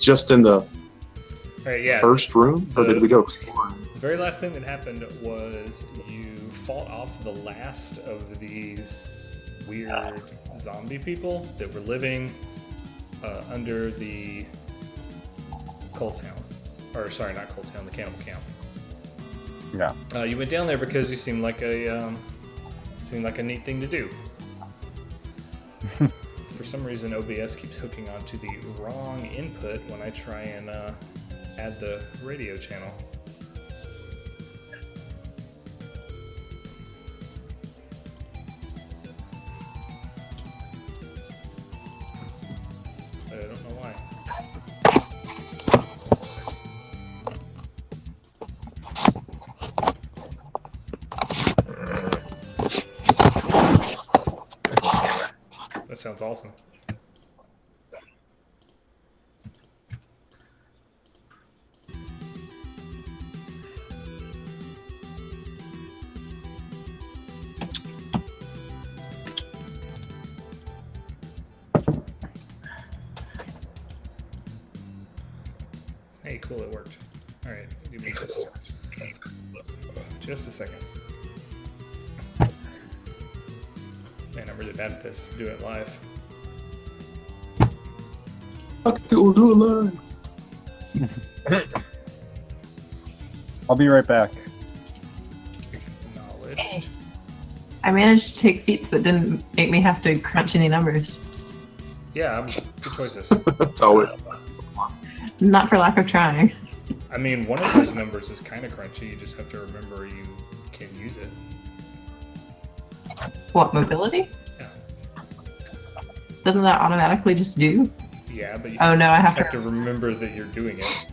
just in the yeah, first room, or did we go exploring? The very last thing that happened was you fought off the last of these weird zombie people that were living under the Coal Town. Or, sorry, not Coal Town, the Cannibal Camp. Yeah. You went down there because you seemed like a neat thing to do. For some reason, OBS keeps hooking onto the wrong input when I try and add the radio channel. I don't know why. That sounds awesome. Hey, cool, it worked. All right, give me just a second. Man, I'm really bad at this. Do it live. Okay, we'll do it live. I'll be right back. Acknowledged. I managed to take feats that didn't make me have to crunch any numbers. Yeah, good choices. That's always. Not for lack of trying. I mean, one of those numbers is kind of crunchy. You just have to remember you can use it. What, mobility? Yeah. Doesn't that automatically just do? Yeah, but you Oh no, I have to remember that you're doing it.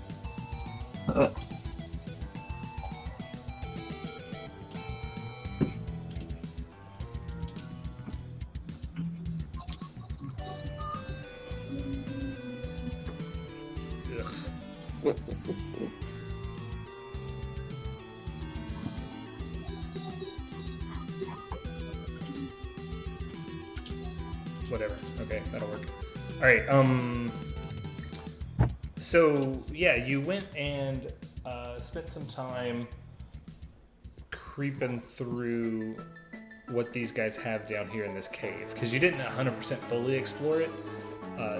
Whatever. Okay, that'll work. All right. So yeah, you went and spent some time creeping through what these guys have down here in this cave because you didn't 100% fully explore it.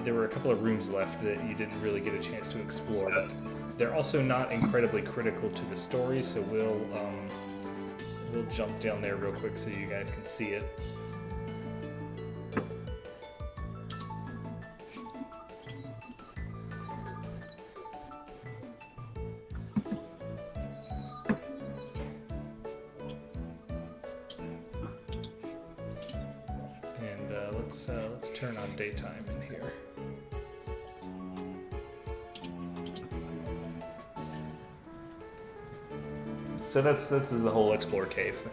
There were a couple of rooms left that you didn't really get a chance to explore, but they're also not incredibly critical to the story. So we'll jump down there real quick so you guys can see it. Let's turn on daytime in here. So this is the whole explore cave.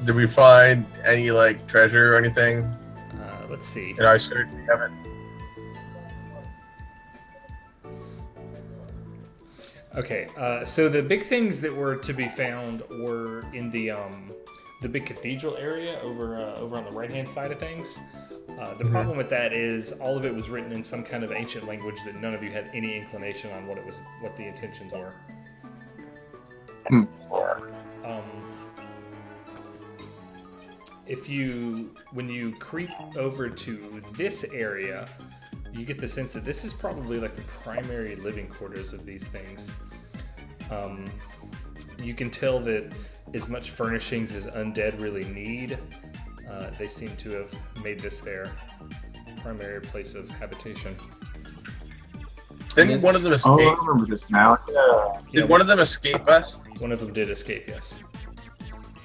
Did we find any like treasure or anything? Let's see. In our search, we haven't. Okay, so the big things that were to be found were in the big cathedral area over on the right-hand side of things. The problem with that is all of it was written in some kind of ancient language that none of you had any inclination on what the intentions were. When you creep over to this area, you get the sense that this is probably like the primary living quarters of these things. You can tell that as much furnishings as undead really need, they seem to have made this their primary place of habitation. Didn't one of them escape? Oh, I remember this now. Yeah. Did one of them escape us? One of them did escape, yes.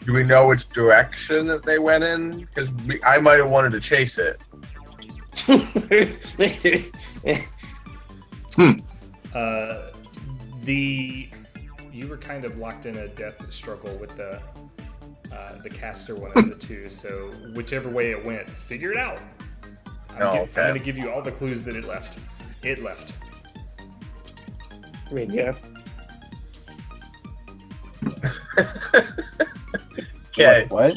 Do we know which direction that they went in? Because I might have wanted to chase it. You were kind of locked in a death struggle with the caster one of the two, so whichever way it went, figure it out. I'm going to give you all the clues that it left. It left. I mean, yeah. Okay. What?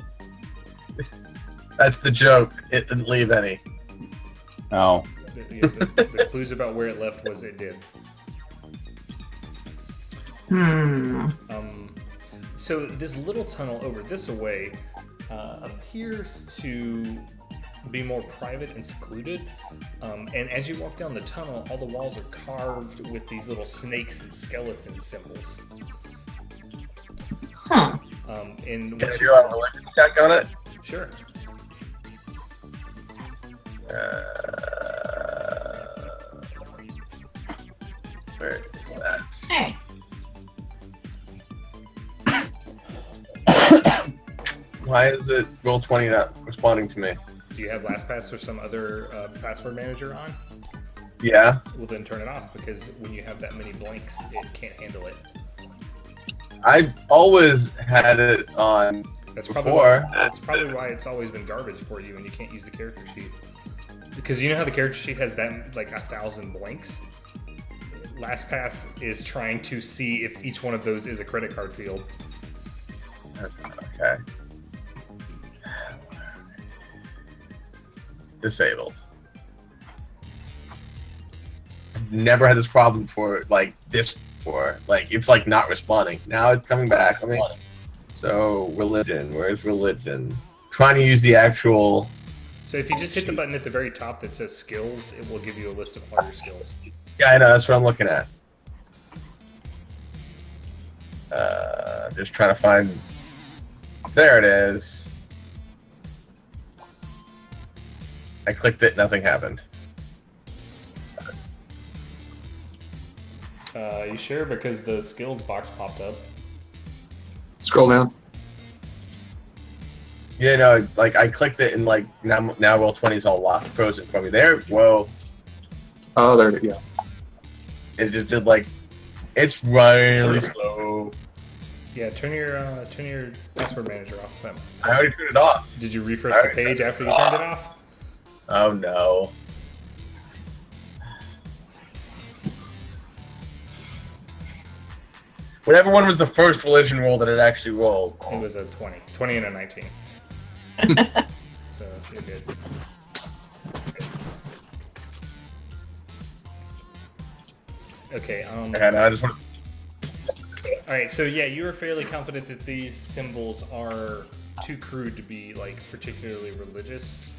That's the joke. It didn't leave any. Oh. The clues about where it left was it did. So this little tunnel over this way appears to be more private and secluded. And as you walk down the tunnel, all the walls are carved with these little snakes and skeleton symbols. Huh. And Can I what do a religion check on it? Sure. Where is that? Hey. Why is it roll 20 not responding to me? Do you have LastPass or some other password manager on? Yeah. Well, then turn it off, because when you have that many blanks, it can't handle it. I've always had it on That's before. probably why it's always been garbage for you and you can't use the character sheet. Because you know how the character sheet has that like 1,000 blanks? LastPass is trying to see if each one of those is a credit card field. Okay. Disabled. I've never had this problem before, like this before. Like it's like not responding. Now it's coming back. I mean, so religion. Where's religion? Trying to use the actual. So if you just hit the button at the very top that says skills, it will give you a list of all your skills. Yeah, I know. That's what I'm looking at. Just trying to find. There it is. I clicked it. Nothing happened. You sure? Because the skills box popped up. Scroll down. Yeah, no, like I clicked it and like now roll 20 is all locked, frozen for me. There, whoa! Oh, there it is. Yeah. It just did like, it's really slow. Yeah, turn your password manager off. I already turned it off. Did you refresh the page after you turned it off? Oh no! Whatever one was the first religion roll that it actually rolled. It was a 20 and a 19. So you're good. Okay. And I just want. All right. So yeah, you were fairly confident that these symbols are too crude to be like particularly religious.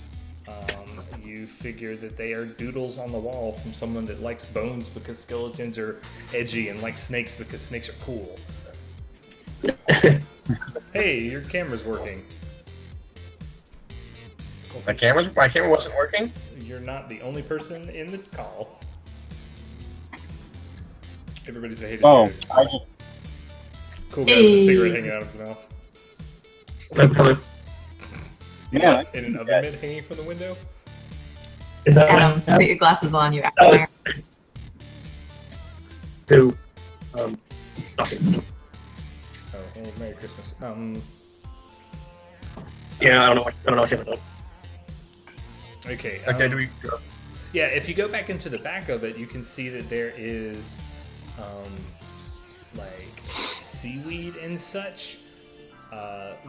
You figure that they are doodles on the wall from someone that likes bones because skeletons are edgy and likes snakes because snakes are cool. Hey, your camera's working. My camera wasn't working. You're not the only person in the call. Everybody say hey to Oh, Jared. I just. Cool guy with a cigarette hanging out of his mouth. Yeah. And an oven mitt hanging from the window. Is that Adam, right? put your glasses on. You actor. Who? Okay. Oh, well, Merry Christmas. Yeah, I don't know what you have done. Okay. Okay, do we? Yeah, if you go back into the back of it, you can see that there is, like seaweed and such.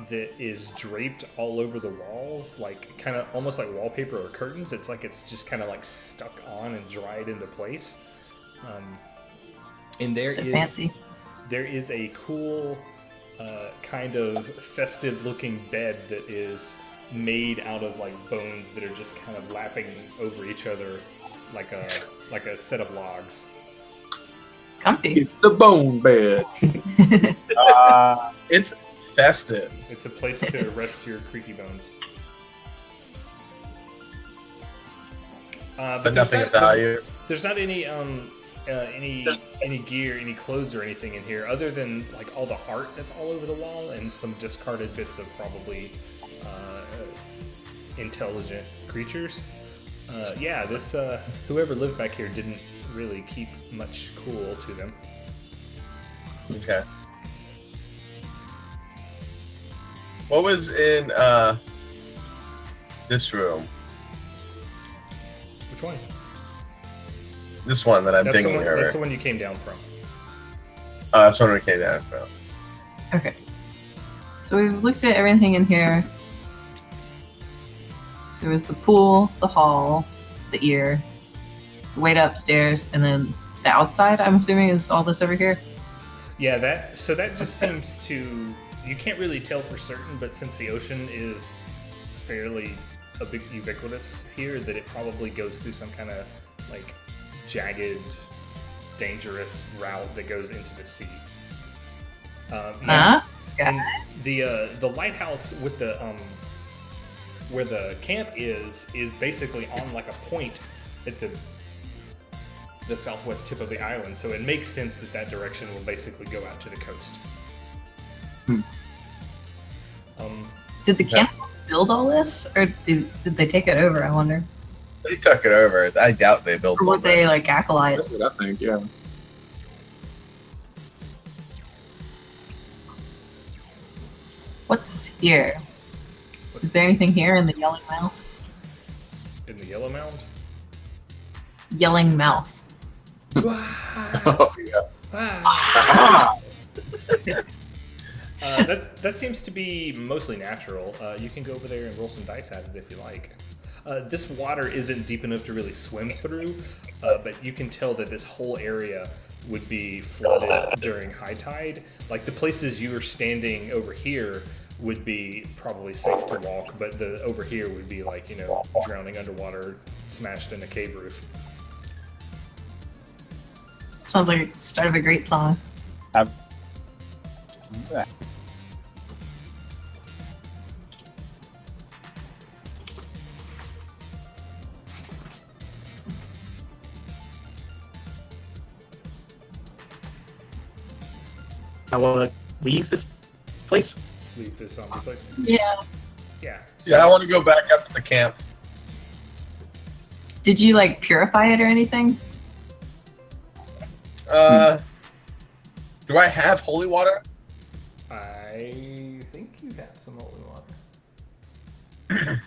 That is draped all over the walls, like kind of almost like wallpaper or curtains. It's like it's just kind of like stuck on and dried into place. And there is a cool kind of festive looking bed that is made out of like bones that are just kind of lapping over each other like a set of logs. Comfy. It's the bone bed. It's festive. It's a place to rest your creaky bones. But nothing of value. There's not any gear, any clothes or anything in here, other than like all the art that's all over the wall and some discarded bits of probably intelligent creatures. Yeah, this whoever lived back here didn't really keep much cool to them. Okay. What was in this room? Which one? This one that I'm That's the thinking one, over. that's the one you came down from. That's one we came down from. Okay. So we've looked at everything in here. There was the pool, the hall, the ear, way upstairs, and then the outside, I'm assuming, is all this over here. Yeah, that just seems to, you can't really tell for certain, but since the ocean is fairly ubiquitous here, that it probably goes through some kind of like jagged, dangerous route that goes into the sea. And the lighthouse with the where the camp is basically on like a point at the southwest tip of the island, so it makes sense that direction will basically go out to the coast. Did the cannibals build all this, or did they take it over? I wonder. They took it over. I doubt they built. Or were they like That's acolytes? what I think. Yeah. What's here? Is there anything here in the yelling mouth? In the Yellow Mound? Yelling mouth. Oh yeah. That seems to be mostly natural. You can go over there and roll some dice at it if you like. This water isn't deep enough to really swim through, but you can tell that this whole area would be flooded during high tide. Like the places you are standing over here would be probably safe to walk, but the over here would be like, you know, drowning underwater, smashed in a cave roof. Sounds like the start of a great song. I want to leave this place. Leave this zombie place. Yeah. Yeah. Yeah, I want to go back up to the camp. Did you like purify it or anything? Do I have holy water? I think you have some holy water.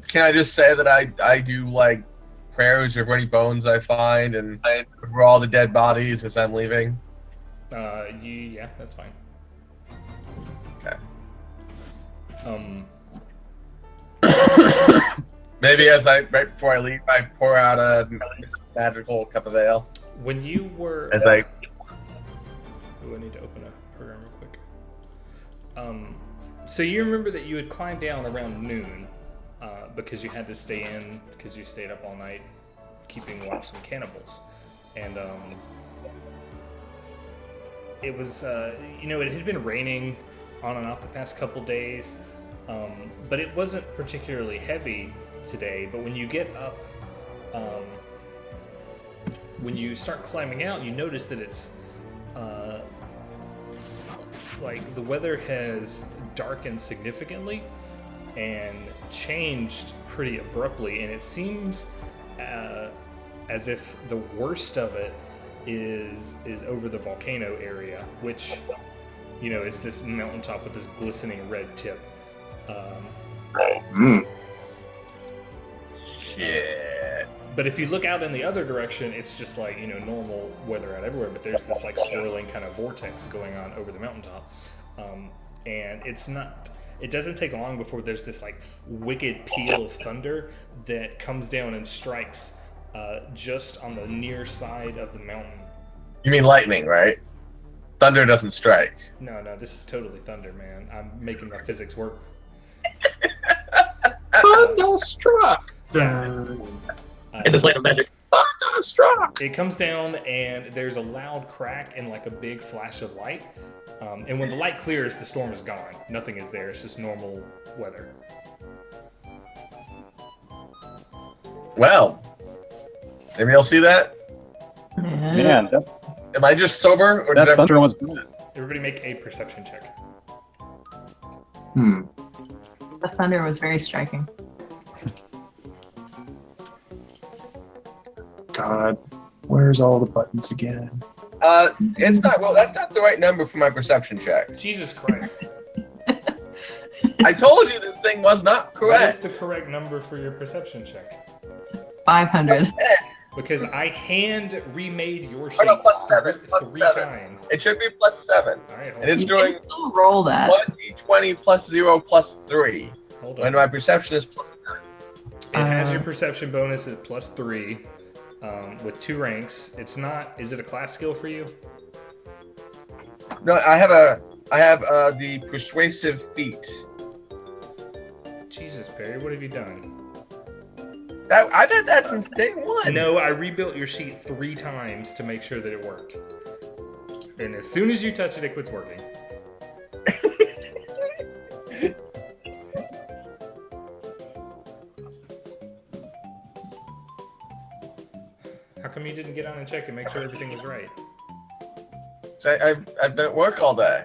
Can I just say that I do like prayers over any bones I find and over all the dead bodies as I'm leaving? Yeah, that's fine. Okay. Maybe right before I leave, I pour out a magical cup of ale. When you were... As I... Ooh, I need to open a program real quick. So you remember that you had climbed down around noon because you had to stay in because you stayed up all night keeping watch on cannibals. And it was, you know, it had been raining on and off the past couple days, but it wasn't particularly heavy today. But when you get up, when you start climbing out, you notice that it's like the weather has darkened significantly and changed pretty abruptly, and it seems as if the worst of it is over the volcano area, which, you know, it's this mountaintop with this glistening red tip. Shit. But if you look out in the other direction, it's just like, you know, normal weather out everywhere, but there's this like swirling kind of vortex going on over the mountaintop. And it doesn't take long before there's this like wicked peal of thunder that comes down and strikes just on the near side of the mountain. You mean lightning, right? Thunder doesn't strike. No, this is totally thunder, man. I'm making my physics work. Thunderstruck. In this land of magic. Thunderstruck. It comes down and there's a loud crack and like a big flash of light. And when the light clears, the storm is gone. Nothing is there. It's just normal weather. Well, anybody else see that? Man, that Am I just sober, or did I... thunder was bad. Everybody make a perception check. The thunder was very striking. God, where's all the buttons again? It's not. Well, that's not the right number for my perception check. Jesus Christ. I told you this thing was not What correct. is the correct number for your perception check? 500. Because I hand remade your sheet Oh, no, plus 7. Plus three 7. times. It should be plus 7. All right, hold And it's You doing can still roll that. 1d20 plus 0 plus 3. Hold on. And my perception is +9. It has your perception bonus at +3 with 2 ranks. It's not. Is it a class skill for you? No, I have the persuasive feat. Jesus, Perry, what have you done? I've had that since day one. No, I rebuilt your sheet 3 times to make sure that it worked. And as soon as you touch it, it quits working. How come you didn't get on and check and make sure everything was right? So I've been at work all day.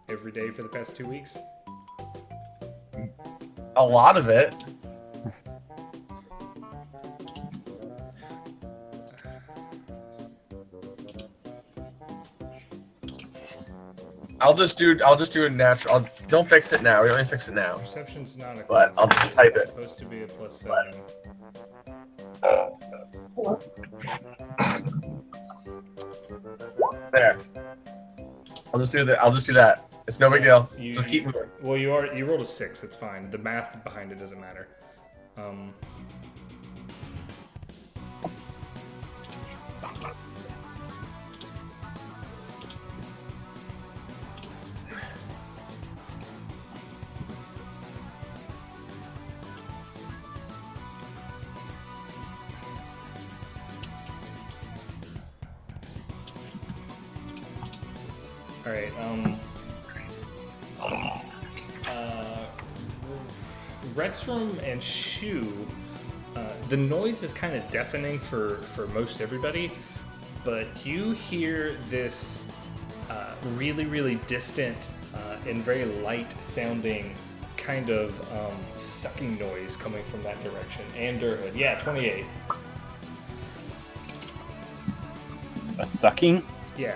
Every day for the past 2 weeks? A lot of it. I'll just do a natural. Don't fix it now. We don't need to fix it now. Perception's not a But class. I'll just type It's it. supposed to be a +7. There. I'll just do that. It's no big deal. You- Just keep moving. Well, you rolled a 6. That's fine. The math behind it doesn't matter. All right. Retstram and Shu, the noise is kind of deafening for most everybody, but you hear this really, really distant and very light sounding kind of sucking noise coming from that direction. And Duerhud. Yeah, 28. A sucking? Yeah.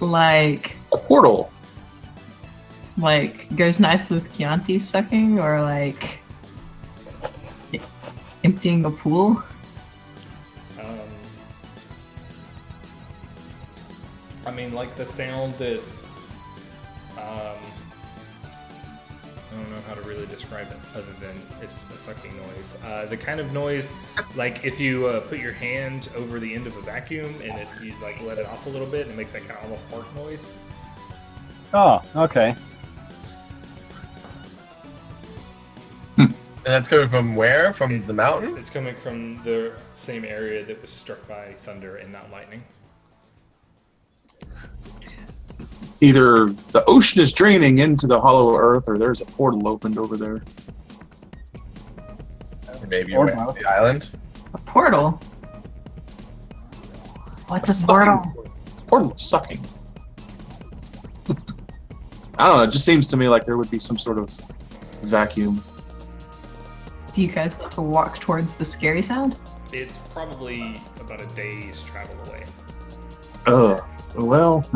Like A portal. Ghost Knights with Chianti sucking, or like emptying a pool. I mean, like the sound that I don't know how to really describe it other than it's a sucking noise. The kind of noise, like if you put your hand over the end of a vacuum and you like let it off a little bit, and it makes that kind of almost fart noise. Oh, okay. And that's coming from where? From the mountain? It's coming from the same area that was struck by thunder and not lightning. Either the ocean is draining into the hollow earth, or there's a portal opened over there. Maybe you Or went to both. the island. A portal. What's a sucking portal? Portal of sucking. I don't know. It just seems to me like there would be some sort of vacuum. Do you guys want to walk towards the scary sound? It's probably about a day's travel away. Well,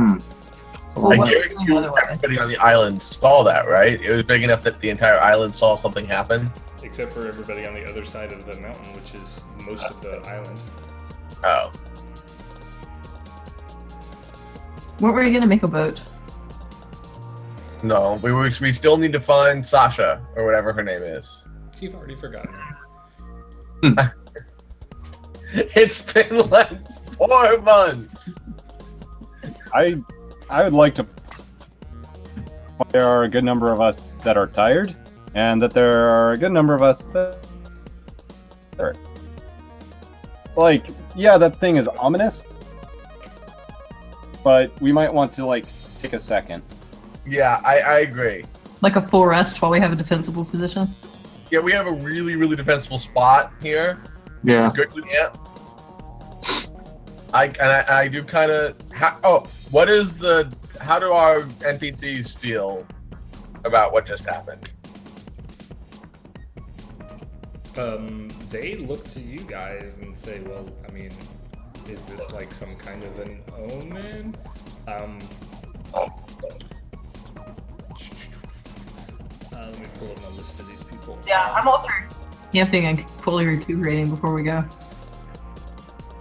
It's a Well, I lot. what- guarantee you otherwise. everybody on the island saw that, right? It was big enough that the entire island saw something happen. Except for everybody on the other side of the mountain, which is most of the island. Oh. What were you gonna make a boat? No, we still need to find Sasha, or whatever her name is. You've already forgotten. It's been like 4 months. I would like to. There are a good number of us that are tired, and that there are a good number of us that are. Like, yeah, that thing is ominous, but we might want to like take a second. Yeah, I agree. Like a full rest while we have a defensible position? Yeah, we have a really, really defensible spot here. Yeah. Good with it. I do kind of. How do our NPCs feel about what just happened? They look to you guys and say, well, I mean, is this like some kind of an omen? Let me pull up my list of these people. Yeah, I'm all for camping and fully recuperating before we go.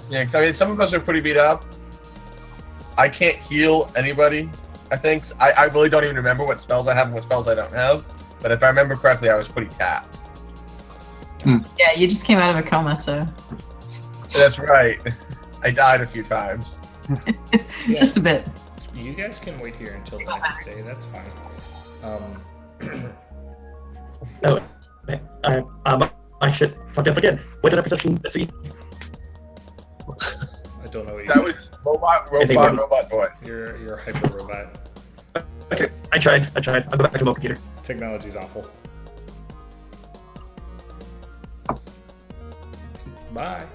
Yeah, because I mean, some of us are pretty beat up. I can't heal anybody I think. I really don't even remember what spells I have and what spells I don't have. But if I remember correctly, I was pretty tapped. Yeah, you just came out of a coma, so That's right. I died a few times. Yeah. just a bit. You guys can wait here until the next day. That's fine. Oh, I should fuck up again. What did I perception see? I don't know what That was robot boy. You're a hyper robot. Okay, I tried. I'll go back to my computer. Technology's awful. Bye.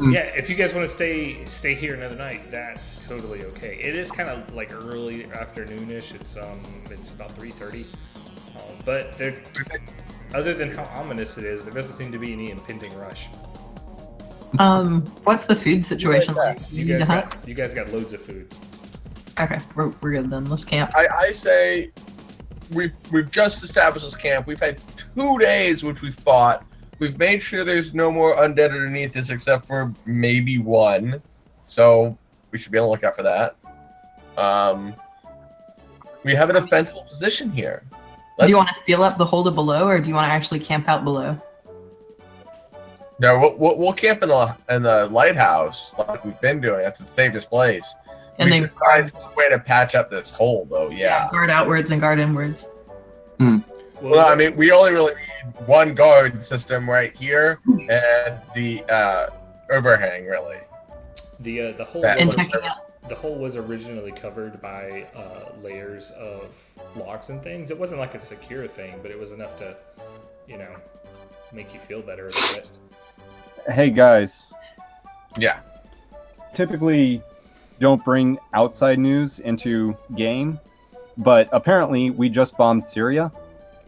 Yeah, if you guys want to stay here another night, that's totally okay. It is kind of like early afternoonish. It's about 3:30. But there, other than how ominous it is, there doesn't seem to be any impending rush. What's the food situation like? You guys got loads of food. Okay, we're good then. Let's camp. I say we've just established this camp. We've had 2 days which we've fought. We've made sure there's no more undead underneath us except for maybe one. So we should be on the lookout for that. We have an defensible position here. Do you want to seal up the hold below, or do you want to actually camp out below? No, we'll camp in the lighthouse like we've been doing. That's the safest place. And we then should find some way to patch up this hole, though. Yeah. guard outwards and guard inwards. Well, I mean, we only really need one guard system right here and the overhang, really. The hole And was, checking out. the hole was originally covered by layers of logs and things. It wasn't like a secure thing, but it was enough to, make you feel better a little bit. Hey guys, Yeah. typically don't bring outside news into game, but apparently we just bombed Syria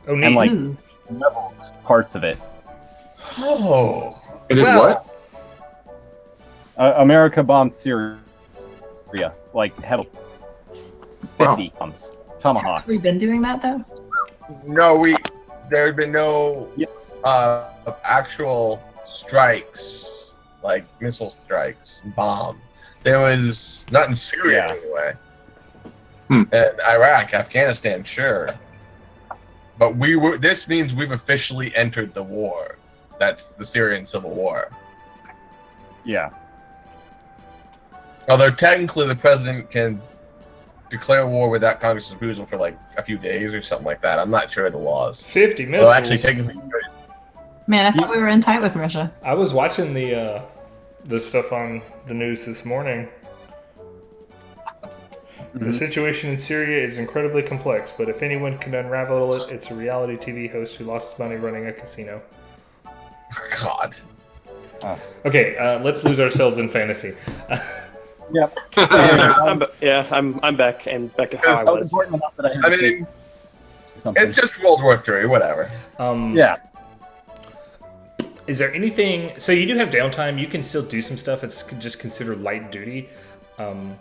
Oh, neat. and like Ooh. leveled parts of it. Oh. It did Well, what? America bombed Syria, like heavily. Wow. 50 bombs, tomahawks. Have we been doing that though? No, there have been no actual strikes, like missile strikes, bomb. There was not in Syria anyway. And Iraq, Afghanistan, sure. But this means we've officially entered the war. That's the Syrian Civil War. Yeah. Although technically the president can declare war without Congress's approval for like a few days or something like that. I'm not sure of the laws. 50 missiles. Well, actually, technically, Man, I thought we were in tight with Russia. I was watching the stuff on the news this morning. The situation in Syria is incredibly complex, but if anyone can unravel it, it's a reality TV host who lost his money running a casino. God. Okay, let's lose ourselves in fantasy. Yep. I'm back and back to how I That was was. important enough that I had I to mean, do something. it's just World War III, whatever. Yeah. Is there anything? So you do have downtime. You can still do some stuff. It's just considered light duty, and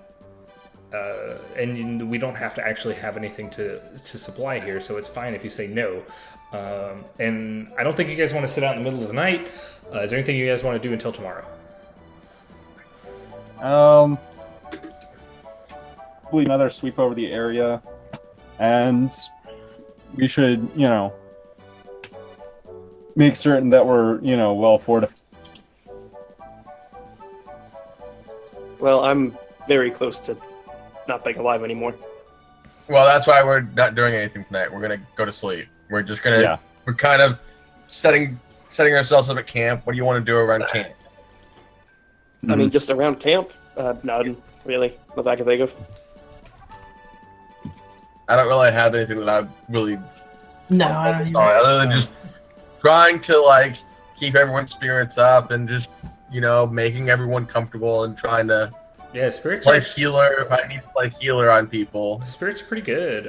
we don't have to actually have anything to supply here. So it's fine if you say no. And I don't think you guys want to sit out in the middle of the night. Is there anything you guys want to do until tomorrow? Probably another sweep over the area, and we should, make certain that we're, well fortified. Well, I'm very close to not being alive anymore. Well, that's why we're not doing anything tonight. We're gonna go to sleep. We're just gonna. We're kind of setting ourselves up at camp. What do you want to do around camp? I mean, just around camp? None, really. Nothing I can think of. I don't really have anything that I really. No, I don't either. Other than just trying to keep everyone's spirits up and just making everyone comfortable and trying to spirits play are healer if I need to play healer on people. Spirits are pretty good.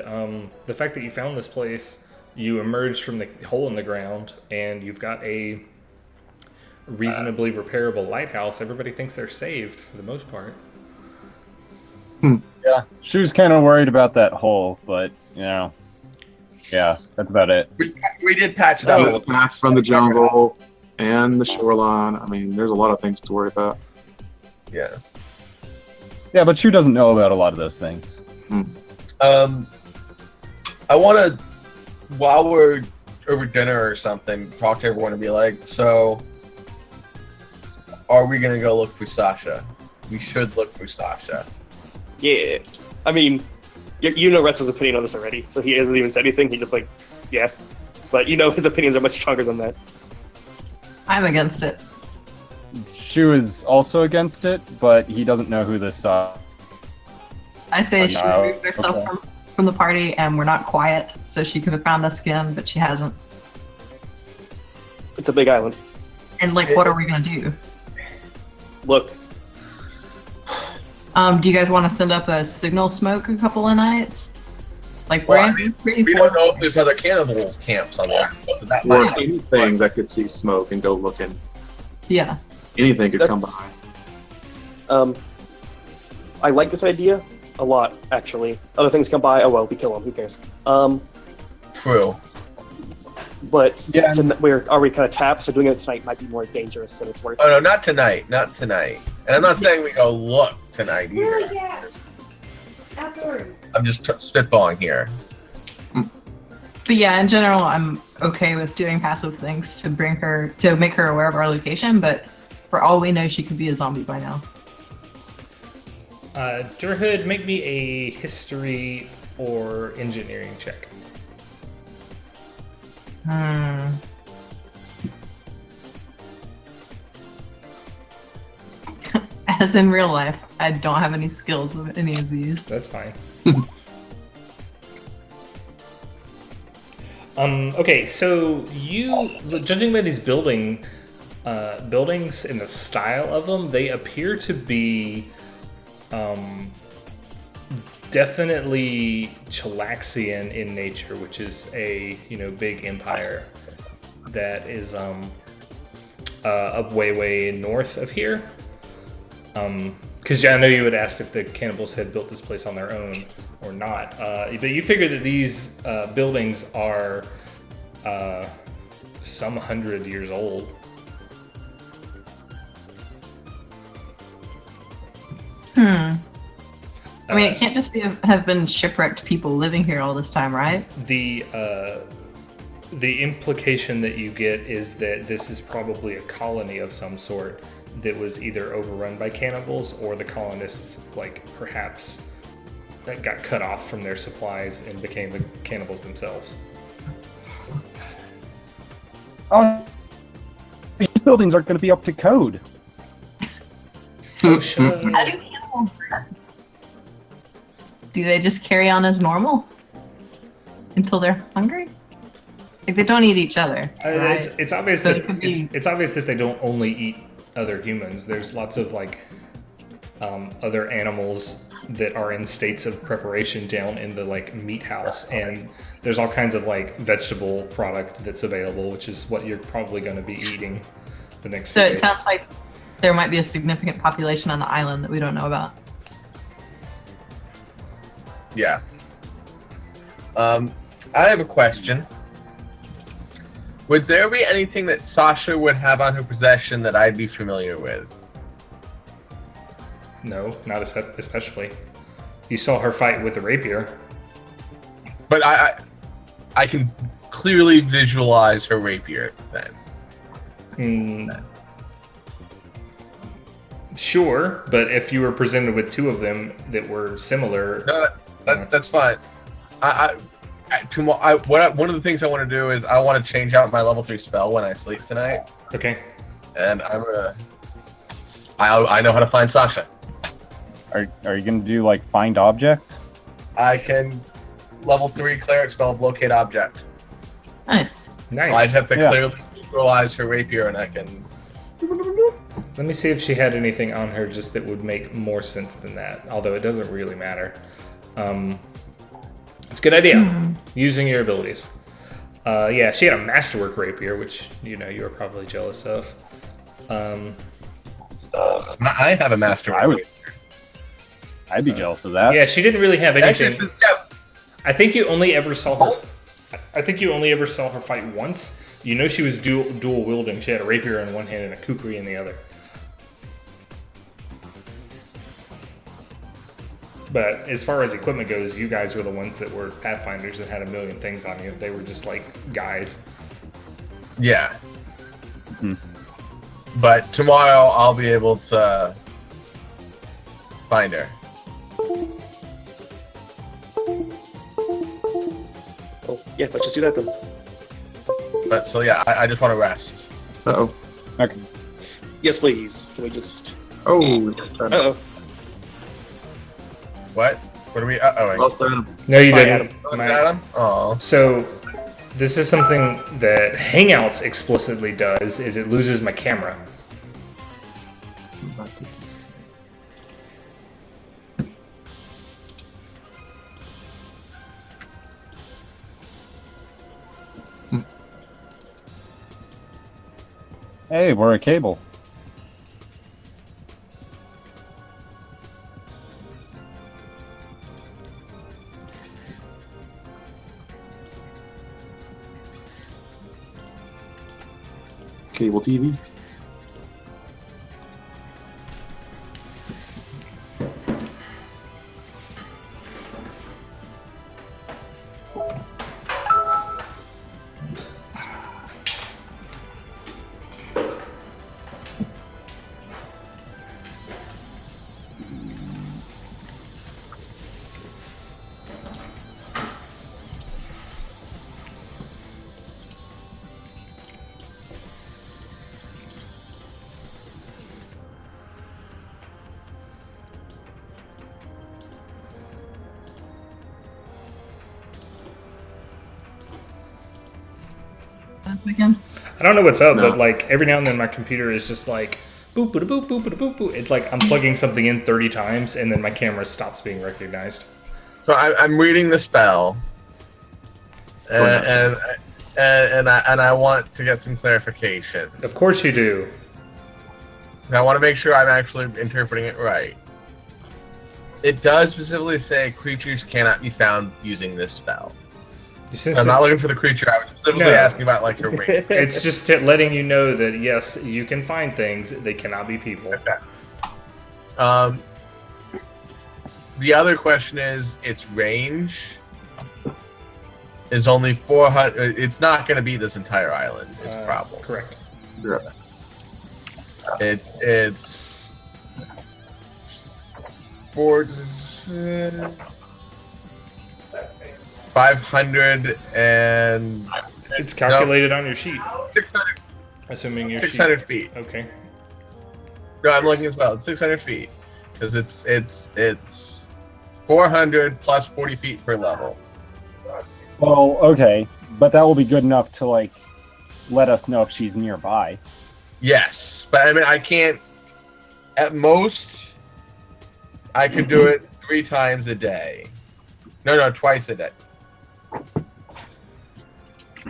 The fact that you found this place, you emerged from the hole in the ground, and you've got a reasonably repairable lighthouse. Everybody thinks they're saved for the most part. Yeah, she was kind of worried about that hole, but yeah, that's about it. We did patch it The up. path from the jungle and the shoreline. I mean, there's a lot of things to worry about. Yeah. Yeah, but Shu doesn't know about a lot of those things. I want to, while we're over dinner or something, talk to everyone and be like, so, are we going to go look for Sasha? We should look for Sasha. Yeah. I mean, you know Retso's opinion on this already, so he hasn't even said anything. He just like, yeah. But you know his opinions are much stronger than that. I'm against it. Shu is also against it, but he doesn't know who this I say she no, removed herself okay. from the party, and we're not quiet, so she could have found us again, but she hasn't. It's a big island. And like, what are we gonna do? Look, Do you guys want to send up a signal smoke a couple of nights? Like, we're Well, I in mean, pretty We don't know if there's other cannibal camps on the island, so that Or might anything that could see smoke and go looking. Yeah. Anything could come That's- behind. I like this idea a lot, actually. Other things come by, oh well, we kill them, who cares? True. But Yeah. we're already kind of tapped, so doing it tonight might be more dangerous than it's worth. Oh no, not tonight. Not tonight. And I'm not saying we go look tonight either. I'm just spitballing here. But yeah, in general, I'm okay with doing passive things to make her aware of our location, but for all we know, she could be a zombie by now. Duerhud, make me a history or engineering check. As in real life, I don't have any skills with any of these. That's fine. Okay, so judging by these buildings and the style of them, they appear to be definitely Chilaxian in nature, which is a big empire that is up way north of here. Because I know you had asked if the cannibals had built this place on their own or not. But you figure that these buildings are some 100 years old. I mean, it can't just have been shipwrecked people living here all this time, right? The implication that you get is that this is probably a colony of some sort that was either overrun by cannibals or the colonists, perhaps that got cut off from their supplies and became the cannibals themselves. Oh, these buildings aren't going to be up to code. Oh, shut How do cannibals work? Do they just carry on as normal until they're hungry? Like, they don't eat each other. Right? It's obvious So that it could be- it's obvious that they don't only eat other humans. There's lots of other animals that are in states of preparation down in the meat house, and there's all kinds of vegetable product that's available, which is what you're probably going to be eating the next So few it days. sounds like there might be a significant population on the island that we don't know about. Yeah. I have a question. Would there be anything that Sasha would have on her possession that I'd be familiar with? No, not especially. You saw her fight with a rapier. But I can clearly visualize her rapier then. Sure, but if you were presented with two of them that were similar, No, that's fine. One of the things I want to do is I want to change out my level 3 spell when I sleep tonight, okay. and I know how to find Sasha. Are you going to do find object? I can level 3 cleric spell of locate object. Nice. Nice. I'd have to Yeah. clearly visualize her rapier, and I can. Let me see if she had anything on her just that would make more sense than that, although it doesn't really matter. It's a good idea, using your abilities. Yeah, she had a masterwork rapier, which, you were probably jealous of. I have a master. I'd be jealous of that. Yeah, she didn't really have anything. Actually, I think you only ever saw her. I think you only ever saw her fight once. She was dual wielding. She had a rapier in one hand and a kukri in the other. But as far as equipment goes, you guys were the ones that were Pathfinders that had a million things on you. They were just like guys. Yeah. But tomorrow I'll be able to find her. Oh, yeah, let's just do that then. But so yeah, I just want to rest. Uh-oh. Okay. Yes, please. Can we just... Oh, lost Adam. Uh-oh. What? What are we? Uh-oh. Lost Adam. No, you Bye, didn't. Adam. My- Adam? Oh. So this is something that Hangouts explicitly does, is it loses my camera. Hey, we're a cable. Cable TV. Again. I don't know what's up, No. but like every now and then my computer is just like boop boop boop boop boop boop. It's like I'm plugging something in 30 times and then my camera stops being recognized. So I'm reading the spell, and I want to get some clarification. Of course you do. I want to make sure I'm actually interpreting it right. It does specifically say creatures cannot be found using this spell. Since I'm not looking for the creature. I was specifically No. asking about like her range. it's just letting you know that yes, you can find things. They cannot be people. The other question is its range is only 400. It's not going to be this entire island. Is a problem. Correct. It's 500 and It's calculated on your sheet, 600, assuming your 600 sheet. feet. Okay. No, I'm looking as well. It's 600 feet because it's 400 plus 40 feet per level. Well, okay, but that will be good enough to like let us know if she's nearby. Yes, but I mean I can't. At most, I could do it 3 times a day. No, twice a day.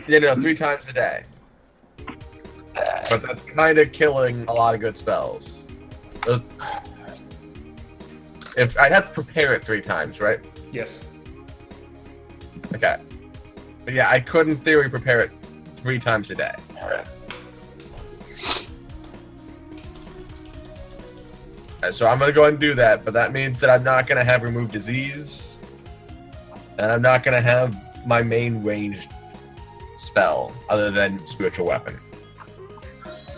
Yeah, no, 3 times a day. But that's kind of killing a lot of good spells. If I'd have to prepare it 3 times, right? Yes. Okay. But yeah, I could in theory prepare it 3 times a day. So I'm gonna go ahead and do that, but that means that I'm not gonna have remove disease, and I'm not gonna have my main ranged spell other than spiritual weapon.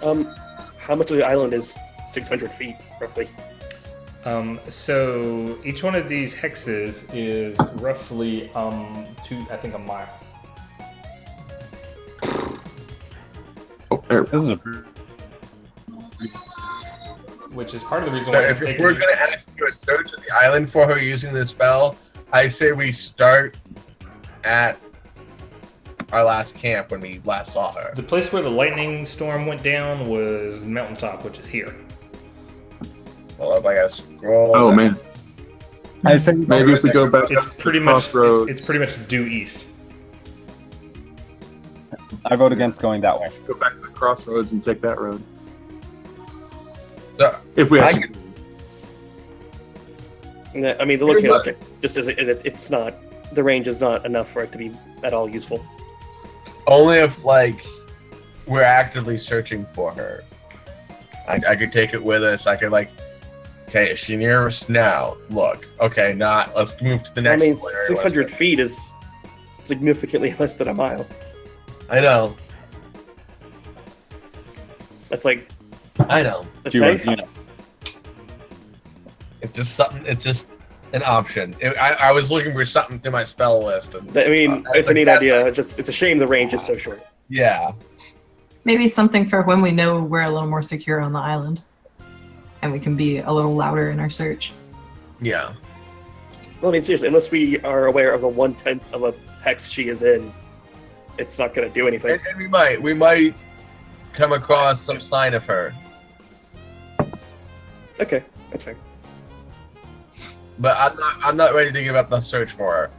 How much of the island is 600 feet, roughly? So each one of these hexes is roughly I think a mile. Oh, there. This is a Which is part of the reason So why it's if taking we're you- gonna ask you to search the island for her using this spell, I say we start at our last camp when we last saw her. The place where the lightning storm went down was Mountaintop, which is here. Well, if I gotta scroll. Oh man. I say Maybe if we go back It's up to pretty the much crossroads, it's pretty much due east. I vote against going that way. go back to the crossroads and take that road. So, If we I actually. I mean, the located object just isn't. It's not. The range is not enough for it to be at all useful. only if like we're actively searching for her. I could take it with us. I could like Okay, is she near us now? Look. Okay, not. Let's move to the I next. mean, area. 600 feet is significantly less than a mile. I know. That's like I know. a She was, tenth. It's just something. It's just an option. I was looking for something to my spell list. And, I mean, it's a neat idea. It's a shame the range is so short. Yeah. Maybe something for when we know we're a little more secure on the island. And we can be a little louder in our search. Yeah. Well, I mean, seriously, unless we are aware of the 1/10 of a hex she is in, it's not going to do anything. And we might come across some sign of her. Okay, that's fair. But I'm not ready to give up the search for her.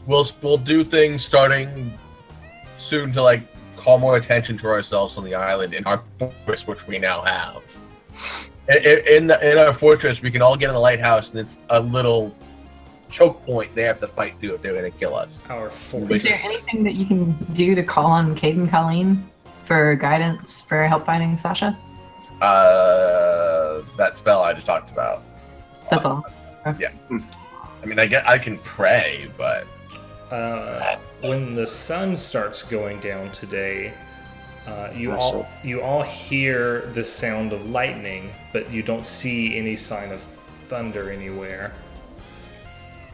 We'll do things starting soon to like call more attention to ourselves on the island in our fortress, which we now have. In our fortress, we can all get in the lighthouse, and it's a little choke point they have to fight through if they're going to kill us. Our Is fortress. there anything that you can do to call on Kate and Colleen for guidance for help finding Sasha? That spell I just talked about. That's all. I mean, I can pray, but When the sun starts going down today, you Marcia. all hear the sound of lightning, but you don't see any sign of thunder anywhere.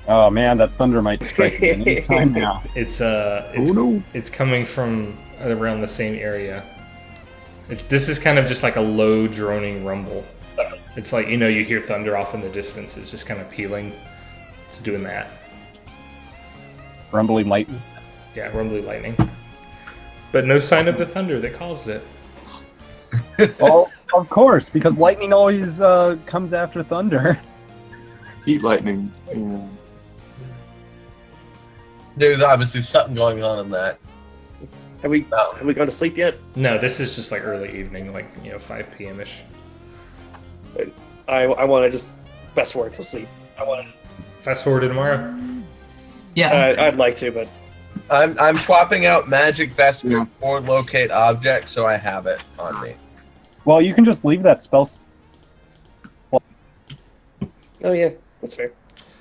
Oh man, that thunder might strike me any time now. It's no. it's coming from around the same area. This is kind of just like a low droning rumble. It's like, you hear thunder off in the distance. It's just kind of pealing. It's doing that. Rumbling lightning. Yeah, rumbly lightning. But no sign of the thunder that caused it. Well, of course, because lightning always comes after thunder. Heat lightning. Yeah. there's obviously something going on in that. Have we gone to sleep yet? No, this is just like early evening, like 5 p.m. ish. I want to just fast forward to sleep. Fast forward to tomorrow. Yeah. I'd like to, but I'm swapping out magic vestment for locate object, so I have it on me. Well, you can just leave that spell. oh yeah, that's fair.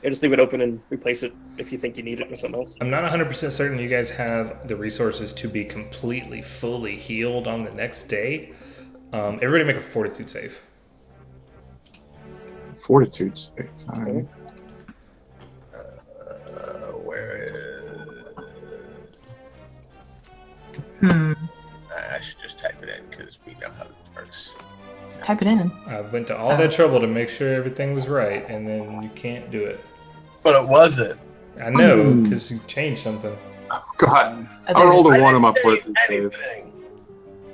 Yeah, just leave it open and replace it if you think you need it or something else. I'm not 100% certain you guys have the resources to be completely, fully healed on the next day. Everybody make a fortitude save. Fortitude. Okay. Where I should just type it in because we know how this works. Type it in. I went to all that trouble to make sure everything was right, and then you can't do it. But it wasn't. I know, because you changed something. Oh, God. I I rolled a I 1 on my didn't say fortitude save.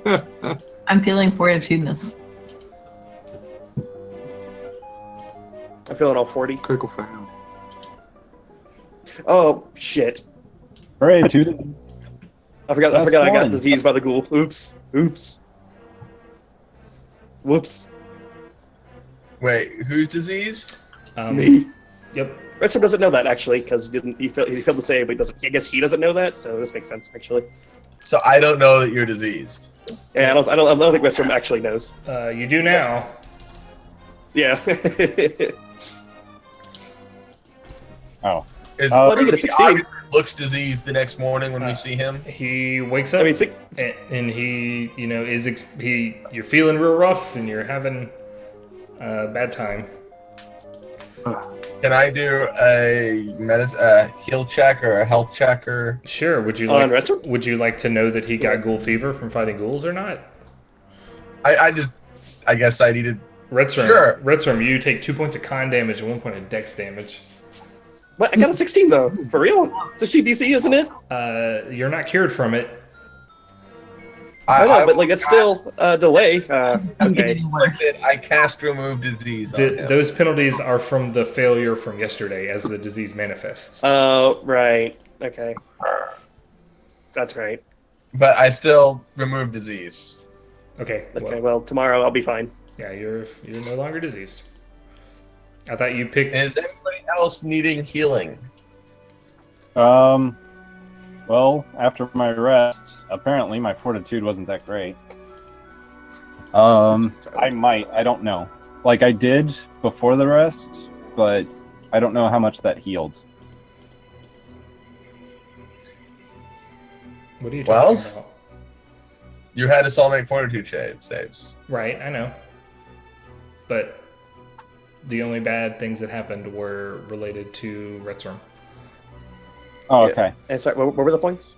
anything. I'm feeling fortitudeness. I'm feeling all 40. Critical fail. Oh shit! Hooray, two. I forgot I Last got one. diseased by the ghoul. Oops. Whoops. Wait, who's diseased? Me. Yep. Retstram doesn't know that actually because he failed to say it, but he doesn't. I guess he doesn't know that, so this makes sense actually. So I don't know that you're diseased. Yeah, I don't think Retstram actually knows. You do now. Yeah. Oh. Well, I get a 16. Obviously looks diseased the next morning when we see him. He wakes up, I mean, and he, you're feeling real rough, and you're having a bad time. Can I do a heal check or a health check or? Sure. Would you On like? Retstram? Would you like to know that he got ghoul fever from fighting ghouls or not? I guess I needed. Retstram. Sure. Retstram, you take 2 points of con damage and 1 point of dex damage. What? I got a 16 though. For real? 16 DC, isn't it? You're not cured from it. I know, but like it's still a delay. I'm Okay. getting worse. I cast remove disease. On him. Those penalties are from the failure from yesterday as the disease manifests. Oh, right. Okay. That's right. But I still remove disease. Okay. Okay. Well, Well, tomorrow I'll be fine. yeah, you're no longer diseased. I thought you picked. Is anybody else needing healing? Well, after my rest, apparently my fortitude wasn't that great. I might. I don't know. like I did before the rest, but I don't know how much that healed. What are you Well? talking about? You had us all make fortitude saves. Right, I know. But the only bad things that happened were related to Retstram. Oh, Yeah. okay. And sorry, what were the points?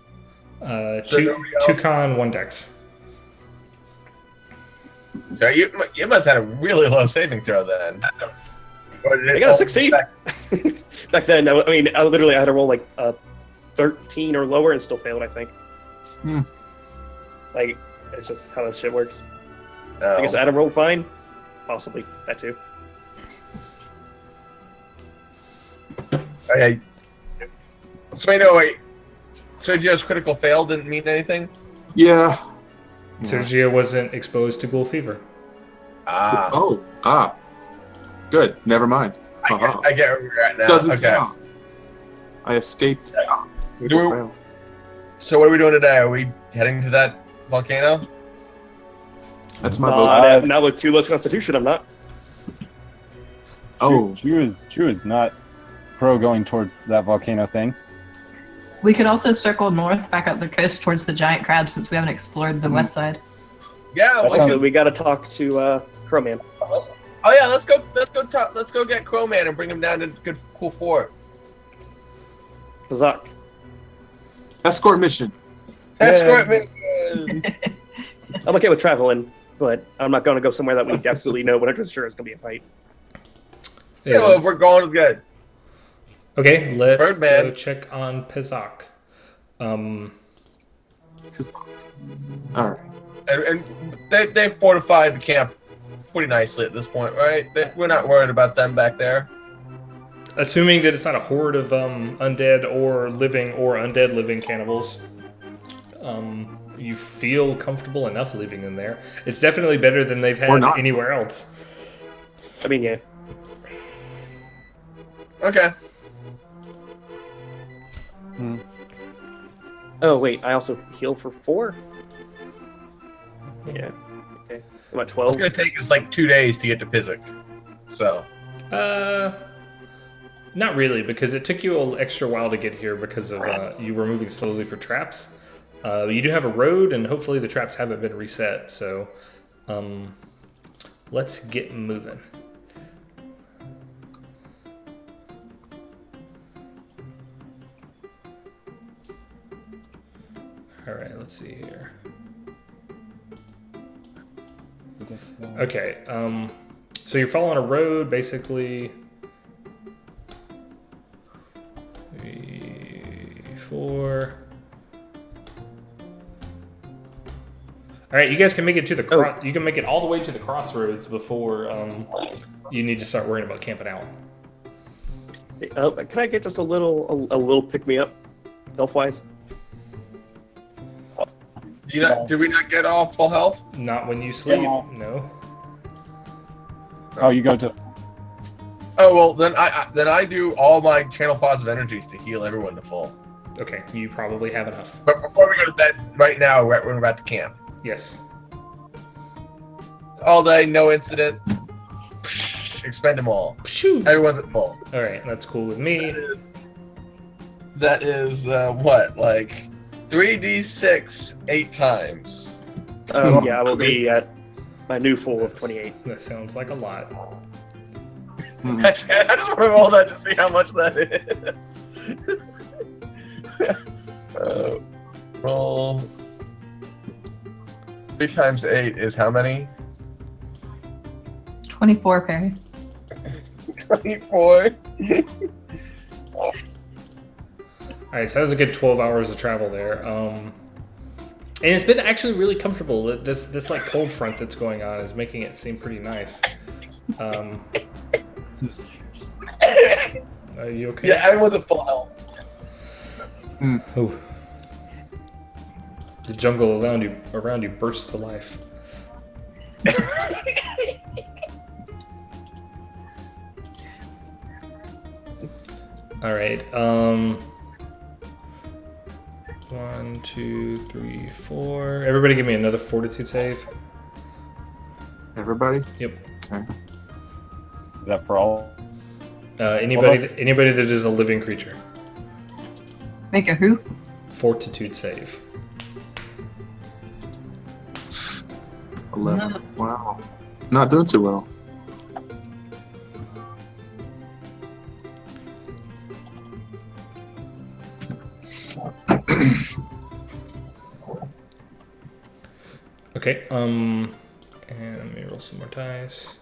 So Two nobody else? con, 1 dex. So you must have had a really low saving throw then. Or did it I got a all 16. back- Back then, I mean, I literally had to roll like a 13 or lower and still failed, I think. Hmm. Like, it's just how this shit works. Oh. I guess Adam rolled fine. Possibly. That too. Okay. So wait. Sergio's critical fail didn't mean anything? Yeah. Sergio wasn't exposed to ghoul fever. Ah. Good. Never mind. I get where you're at now. Doesn't okay. count. I escaped. Do we- So what are we doing today? Are we heading to that volcano? That's my vote. Not with 2 less constitution, I'm not. Oh, Drew is not pro going towards that volcano thing. We could also circle north back up the coast towards the giant crab since we haven't explored the west side. Yeah. That Let's, Also, we gotta talk to Crowman. oh yeah. Let's go get Crowman and bring him down to good cool 4. Pezock. escort mission. Escort me. I'm okay with traveling, but I'm not gonna go somewhere that we absolutely know 100% sure is gonna be a fight. Yeah, well, if we're going, it's good. Okay, let's Birdman. go check on Pezock. All right. And they fortified the camp pretty nicely at this point, right? We're not worried about them back there. Assuming that it's not a horde of undead or undead living cannibals, you feel comfortable enough leaving them there. It's definitely better than they've Or had not. anywhere else. I mean, yeah. Okay. Oh wait, I also heal for 4. Yeah. Okay. About It's 12. gonna take us like 2 days to get to Pezock. So Not really, because it took you an extra while to get here because of you were moving slowly for traps. You do have a road, and hopefully the traps haven't been reset. So, let's get moving. All right, let's see here. Okay, so you're following a road, basically. 3, 4. All right, you guys can make it to the you can make it all the way to the crossroads before you need to start worrying about camping out. Can I get just a little pick me up, health wise? did we not get all full health? Not when you sleep, Yeah. no. Oh, you go to. Oh well, then I do all my channel positive energies to heal everyone to full. Okay, you probably have enough. But before we go to bed, right now we're about to camp. Yes. All day, no incident. Expend them all. Pshoo! Everyone's at full. All right, that's cool with me. That is what, like 3d6 8 times. Yeah, I will be at my new full of 28. That sounds like a lot. I just want to roll that to see how much that is. Roll 3 times 8 is how many? 24, Perry. 24. All right, so that was a good 12 hours of travel there. And it's been actually really comfortable. This like cold front that's going on is making it seem pretty nice. Are you okay? Yeah, everyone's at full health. Oh. The jungle around you bursts to life. All right. 1, 2, 3, 4. Everybody, give me another fortitude save. Everybody? Yep. Okay. Is that for all? Anybody that's- anybody that is a living creature. Make a who? Fortitude save. 11. Wow. Not doing too well. Okay. And let me roll some more dice.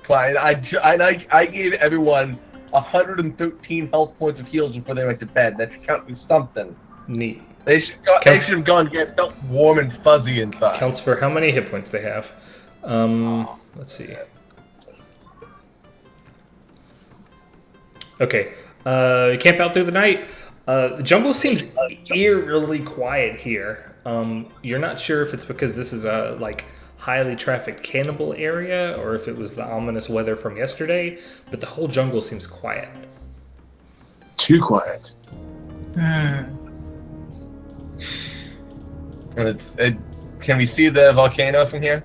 Fine. I gave everyone 113 health points of heals before they went to bed. That should count for something. Neat. They should have gone get felt warm and fuzzy inside. Counts for how many hit points they have. Let's see. Okay. You camp out through the night. The jungle seems eerily quiet here. You're not sure if it's because this is a highly trafficked cannibal area or if it was the ominous weather from yesterday, but the whole jungle seems quiet. Too quiet. And can we see the volcano from here?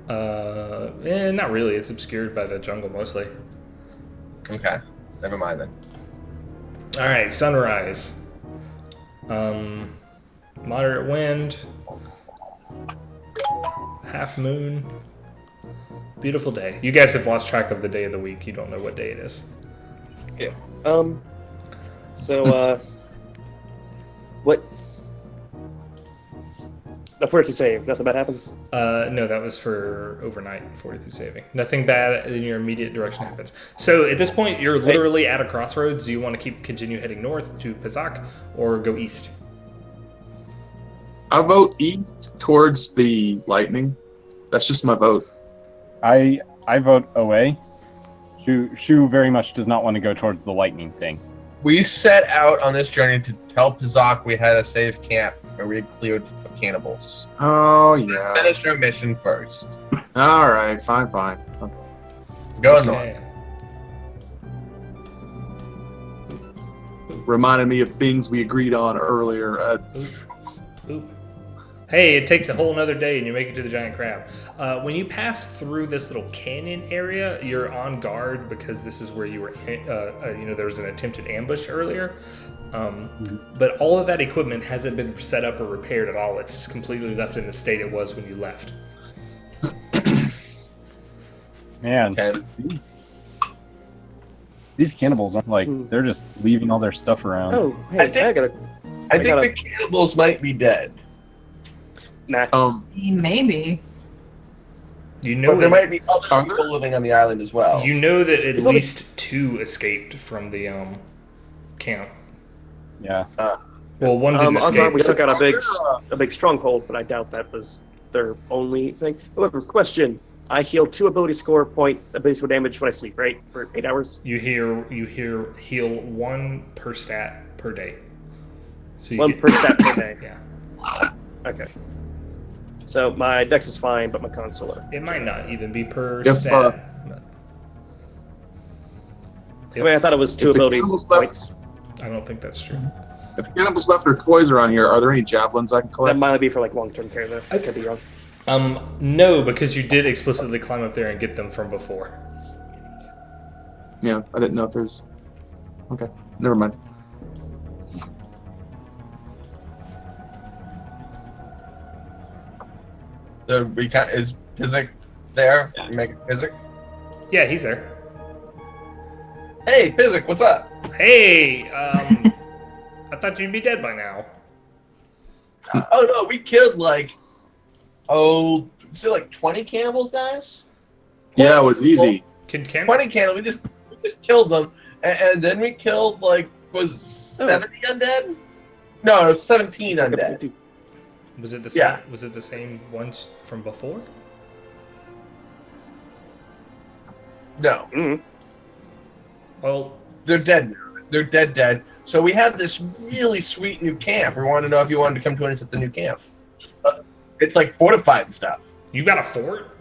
Not really. It's obscured by the jungle mostly. Okay, never mind then. All right, sunrise. Moderate wind. Half moon. Beautiful day. You guys have lost track of the day of the week. You don't know what day it is. Yeah. So, what's the 42 save? Nothing bad happens. No, that was for overnight 42 saving. Nothing bad in your immediate direction happens. So at this point, you're literally at a crossroads. Do you want to continue heading north to Pezock or go east? I vote east towards the lightning. That's just my vote. I vote away. Shu very much does not want to go towards the lightning thing. We set out on this journey to tell Pezock we had a safe camp where we had cleared of cannibals. Oh, yeah. Finish our mission first. All right, fine. Go north. Okay. Reminded me of things we agreed on earlier. Oop. Hey, it takes a whole nother day and you make it to the giant crab. When you pass through this little canyon area, you're on guard because this is where you were, there was an attempted ambush earlier. But all of that equipment hasn't been set up or repaired at all. It's just completely left in the state it was when you left. Man, Okay. these cannibals aren't they're just leaving all their stuff around. Oh, hey, I think- I think gotta- the cannibals might be dead. Nah. Maybe. You know But there it- might be other Are there? people living on the island as well. You know that at People- least 2 escaped from the camp. Yeah. Well, one didn't Odds are escape. we took out a big stronghold, but I doubt that was their only thing. However, question: I heal 2 ability score points, ability score damage when I sleep, right, for 8 hours. You hear heal 1 per stat per day. So you 1 get- per stat per day. Yeah. Okay. So my dex is fine, but my con's still low. It might not even be per If, stat. I mean, I thought it was 2 If the ability cannibals left- points. I don't think that's true. If the cannibals left their toys around here, are there any javelins I can That collect? might be for long-term care, though. I could be wrong. No, because you did explicitly climb up there and get them from before. Yeah, I didn't know if there's... Okay, never mind. So is Pezock there? Make Pezock. Yeah, he's there. Hey, Pezock, what's up? Hey, I thought you'd be dead by now. Oh no, we killed is it 20 cannibals, guys? Yeah, it was easy. Can 20 cannibals. We just killed them, and then we killed was it 70 undead? No, 17 undead. Was it the same? Yeah. Was it the same ones from before? No, Mm. Well, they're dead now. They're dead. So we have this really sweet new camp. We wanted to know if you wanted to come join us at the new camp. It's fortified and stuff. you got a fort?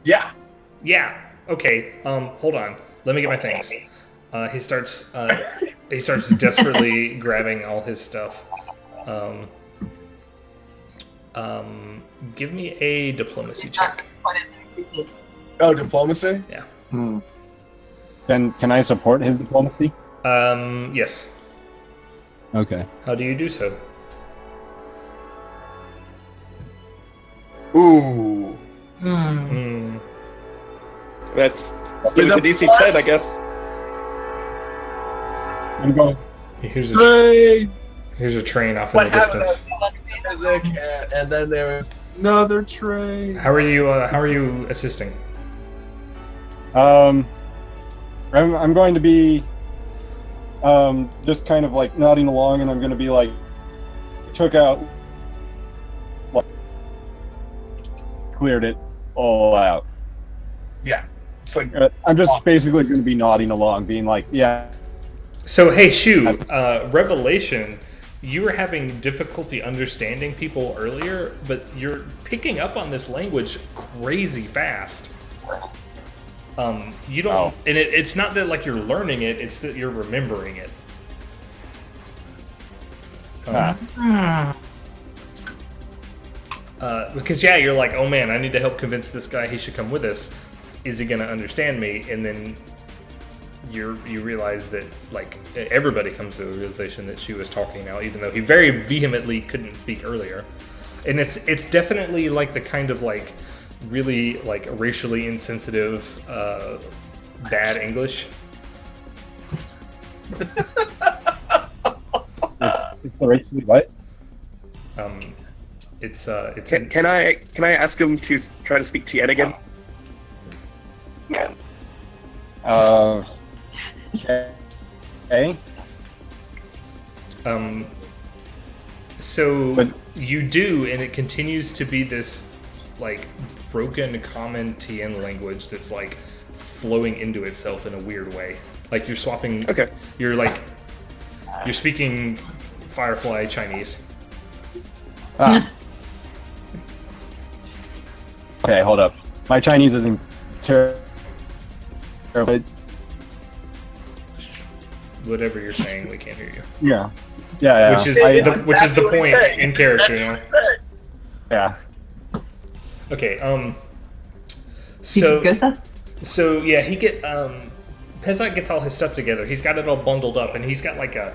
Yeah. Yeah. Okay. Hold on. Let me get my things. He starts desperately grabbing all his stuff. Give me a diplomacy check. Oh, diplomacy? Hmm. Then can I support his diplomacy? Yes. Okay. How do you do so? Ooh. Hmm. That's still a DC 10, I guess. I'm going. Here's a Train! here's a train off in What the happened? distance. And then there was. Another train. How are you assisting? I'm going to be just kind of like nodding along, and I'm going to be like, took out, like, cleared it all out. Yeah. It's like. I'm just basically going to be nodding along, being like, yeah. So hey, Shu, revelation. You were having difficulty understanding people earlier, but you're picking up on this language crazy fast. You don't, and it's not that like you're learning it; it's that you're remembering it. Because yeah, you're like, oh man, I need to help convince this guy he should come with us. Is he gonna understand me? And then you realize that like everybody comes to the realization that she was talking now, even though he very vehemently couldn't speak earlier. And it's definitely like the kind of like really like racially insensitive bad English. It's the racially what? It's Can I ask him to try to speak Tien again? Okay. So But- you do, and it continues to be this like broken common Tien language that's like flowing into itself in a weird way. Like you're swapping. Okay. You're speaking Firefly Chinese. Okay, hold up. My Chinese isn't terrible. Whatever you're saying, we can't hear you. Yeah. Yeah. Which is I- which is the point in character, you know. yeah. Okay. Piece of So yeah, Pezock gets all his stuff together. He's got it all bundled up, and he's got like a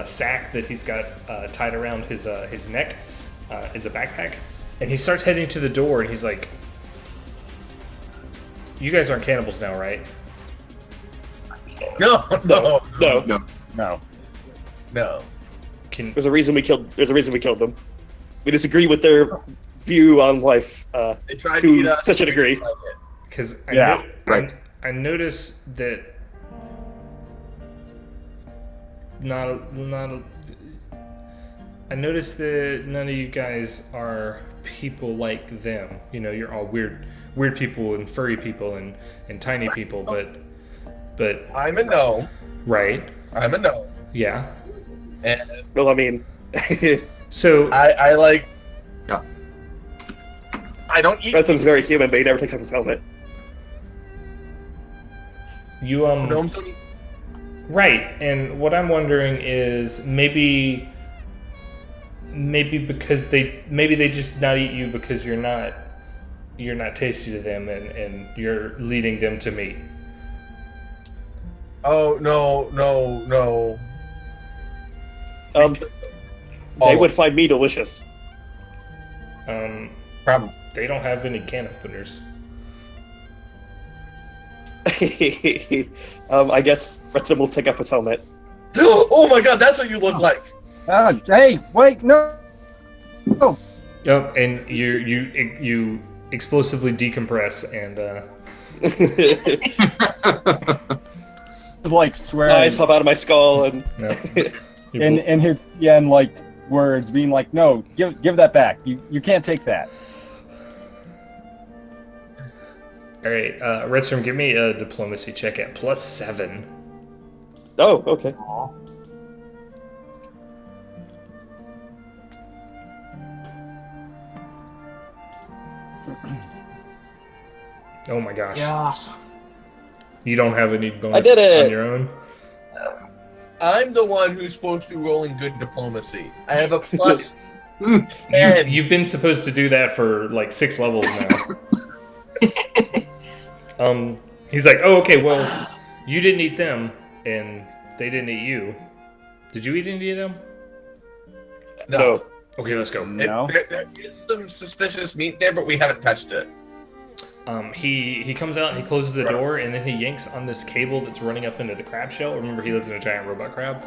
sack that he's got tied around his neck as a backpack, and he starts heading to the door, and he's like, "You guys aren't cannibals now, right?" No. There's a reason we killed them. We disagree with their view on life They tried to eat us. such a degree. Because right. I noticed that I noticed that none of you guys are people like them. You know, you're all weird people and furry people and tiny people, but I'm a gnome. right, I'm a gnome. yeah. And Well, I mean, So I like. Yeah. I don't eat. Redson's very human, but he never takes off his helmet. you Gnomes don't eat. right, and what I'm wondering is maybe because they just not eat you because you're not tasty to them and you're leading them to me. Oh no. They would find me delicious. Probably. They don't have any can openers. I guess Redson will take off his helmet. Oh my god, that's what you look like. Hey, wait, no. No. Yep, and you explosively decompress and It's like swearing Eyes pop out of my skull, and no. You in his like words, being like, "No, give that back. You can't take that." all right, Retstram, give me a diplomacy check at +7. oh, okay. Oh my gosh. Yes. You don't have any bonus I did it! on your own? I'm the one who's supposed to be rolling good diplomacy. I have a plus You've been supposed to do that for like 6 levels now. He's like, oh, okay, well, you didn't eat them, and they didn't eat you. Did you eat any of them? No. Okay, let's go. No. There is some suspicious meat there, but we haven't touched it. He comes out and he closes the door, and then he yanks on this cable that's running up into the crab shell. Remember, he lives in a giant robot crab.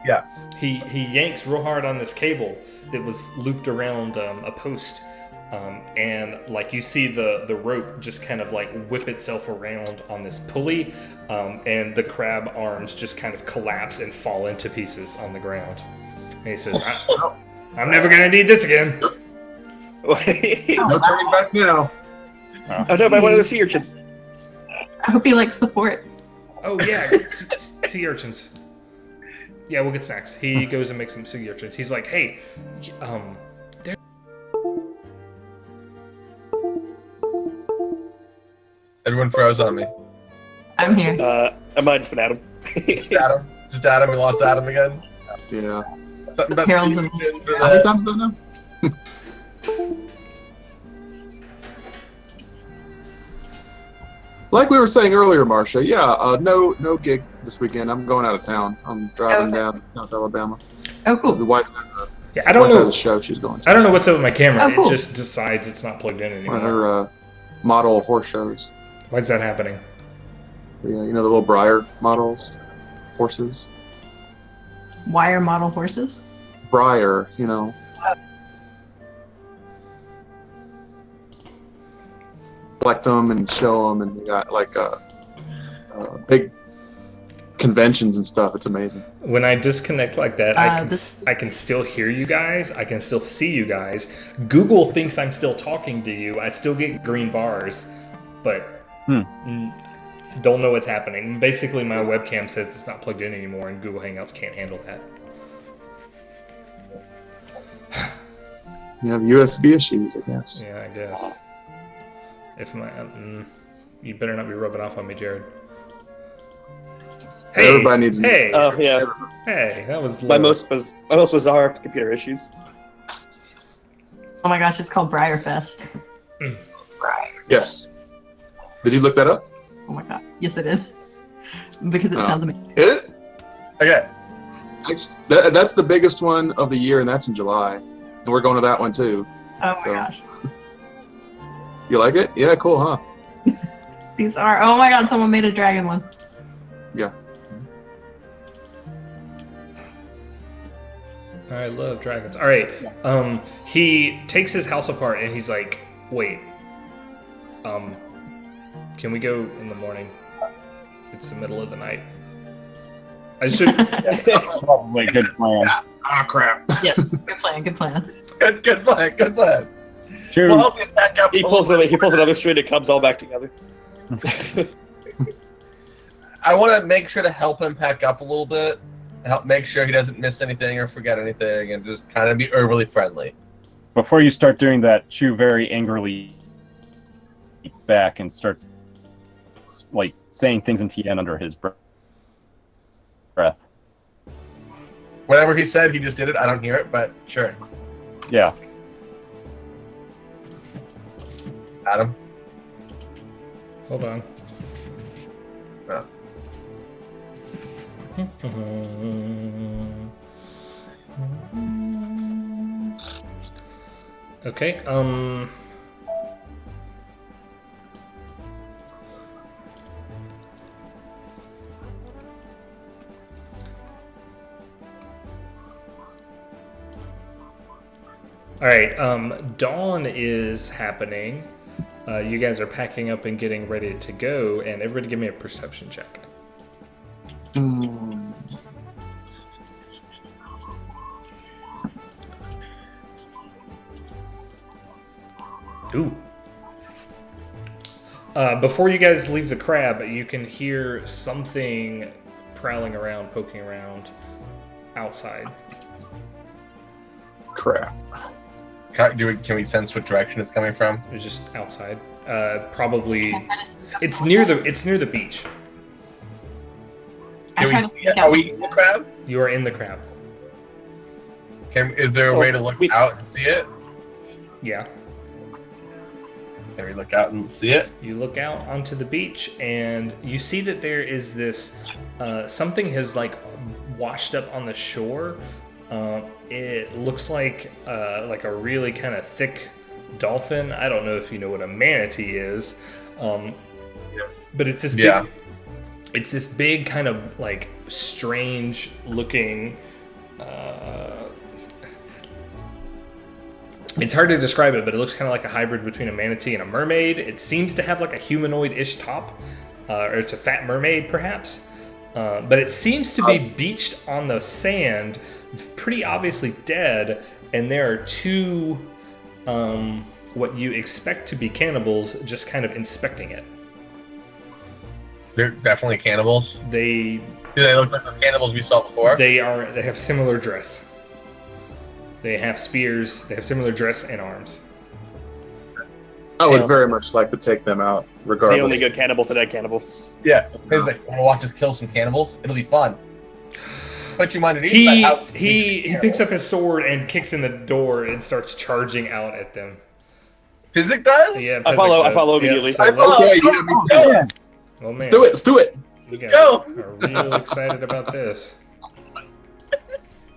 Yeah. He yanks real hard on this cable that was looped around a post, and like you see the rope just kind of like whip itself around on this pulley, and the crab arms just kind of collapse and fall into pieces on the ground. And he says, I'm never gonna need this again. No turning back now. Oh no, by one of the sea urchins. I hope he likes the fort. Oh yeah, sea urchins. Yeah, we'll get snacks. He goes and makes some sea urchins. He's like, hey, Everyone froze on me. I'm here. I might have been Adam. Adam. Just Adam. We lost Adam again. Yeah. Something about Harold's sea in- urchins and How many that. times did I know? Like we were saying earlier, Marcia, yeah, no gig this weekend. I'm going out of town. I'm driving Okay. down to South Alabama. Oh, The cool. wife has a, yeah, I don't wife has know. a show she's going to. I don't know what's up with my camera. Oh, cool. It just decides it's not plugged in One of anymore. her model horse shows. Why's that happening? Yeah, you know the little Breyer models, horses. Wire model horses. Breyer, you know. Collect them and show them, and they got like big conventions and stuff. It's amazing. When I disconnect like that, I this- can still hear you guys. I can still see you guys. Google thinks I'm still talking to you. I still get green bars, but don't know what's happening. Basically, my webcam says it's not plugged in anymore, and Google Hangouts can't handle that. You have USB issues, I guess. Yeah, I guess. If my you better not be rubbing off on me, Jared. Hey, Everybody needs. Hey, Oh yeah, hey, that was my low. most bizarre computer issues. Oh my gosh, it's called Briarfest. Yes. Did you look that up? Oh my god. Yes, it is. Because it Oh. sounds amazing. It. Okay. Actually, that's the biggest one of the year, and that's in July. And we're going to that one too. Oh my So- gosh. You like it? Yeah, cool, huh? These are. Oh my god, someone made a dragon one. Yeah. I love dragons. All right. He takes his house apart and he's like, "Wait. Can we go in the morning? It's the middle of the night." I should. Probably a good plan. Ah, crap. Yes. Good plan. Good plan. Good plan. Good plan. True. We'll help you pack up. He pulls another string. It comes all back together. I want to make sure to help him pack up a little bit. Help make sure he doesn't miss anything or forget anything, and just kind of be overly friendly. Before you start doing that, Chew very angrily back and starts like saying things in TN under his breath. Whatever he said, he just did it. I don't hear it, but sure. Yeah. Adam. Hold on. Oh. Okay. All right. Dawn is happening. You guys are packing up and getting ready to go, and everybody give me a perception check. Ooh. Before you guys leave the crab, you can hear something prowling around, poking around outside. Crap. Can we sense what direction it's coming from? It's just outside. Probably. I just- It's near the beach. I Can try we to see sneak it? out. Are we in the crab? You are in the crab. Is there a way to look out and see it? Yeah. Can we look out and see it? You look out onto the beach and you see that there is this something has like washed up on the shore. It looks like a really kind of thick dolphin. I don't know if you know what a manatee is, but it's this big, it's this big kind of like strange looking. It's hard to describe it, but it looks kind of like a hybrid between a manatee and a mermaid. It seems to have like a humanoid-ish top, or it's a fat mermaid perhaps. But it seems to be beached on the sand, pretty obviously dead, and there are two, what you expect to be cannibals, just kind of inspecting it. They're definitely cannibals. Do they look like the cannibals we saw before? They have similar dress. They have spears. They have similar dress and arms. I would very much like to take them out, regardless. The only good cannibal to dead cannibal. Yeah, he's like, want to watch us kill some cannibals? It'll be fun. But you mind it? He picks up his sword and kicks in the door and starts charging out at them. Pezock does? Yeah, I follow immediately. Yep, so I follow. Okay, yeah, me too. oh man, Let's do it. Let's do it. You guys Go. are real excited about this.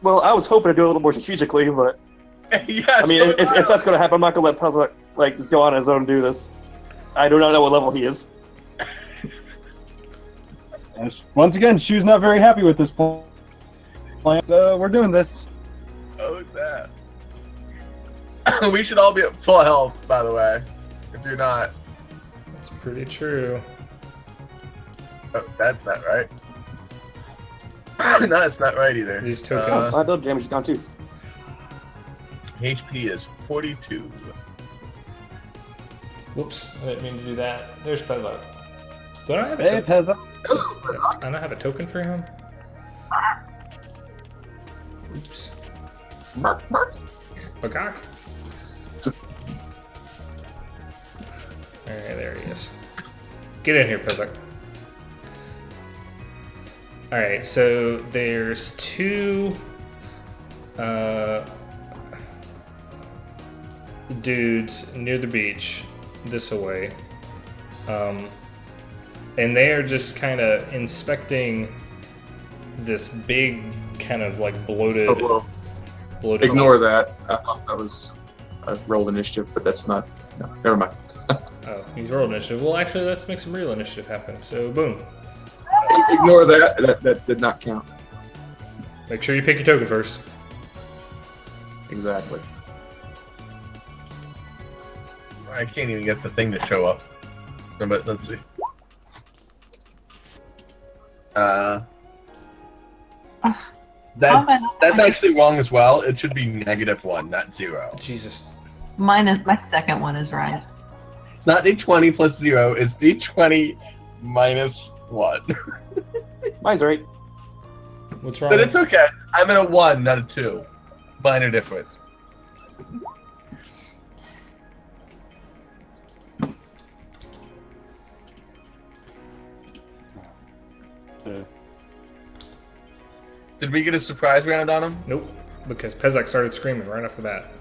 Well, I was hoping to do it a little more strategically, but Yeah, I mean, if that's going to happen, I'm not going to let Pezock just go on his own and do this. I do not know what level he is. And once again, Shu's not very happy with this plan, so we're doing this. Oh, who's that? We should all be at full health, by the way. If you're not. That's pretty true. Oh, that's not right. No, it's not right either. These tokens. My build damage is gone too. HP is 42. Whoops, I didn't mean to do that. There's Pezock. Don't I have Hey, Pezock. I don't have a token for him? Oops. Peacock? Alright, there he is. Get in here, Pezock. Alright, so there's two dudes near the beach this way. And they are just kind of inspecting this big kind of like bloated... Oh, well, ignore that. I thought I rolled initiative, but that's not... No, never mind. Oh, he's rolled initiative. Well, actually, let's make some real initiative happen. So, boom. Ignore that. That did not count. Make sure you pick your token first. Exactly. I can't even get the thing to show up. But let's see. That's actually wrong as well. It should be -1, not 0. Jesus. My second one is right. It's not d20 plus 0. It's d20 minus 1. Mine's right. What's wrong? But it's okay. I'm at a 1, not a 2. Minor difference. Did we get a surprise round on him? Nope. Because Pezock started screaming right off the bat.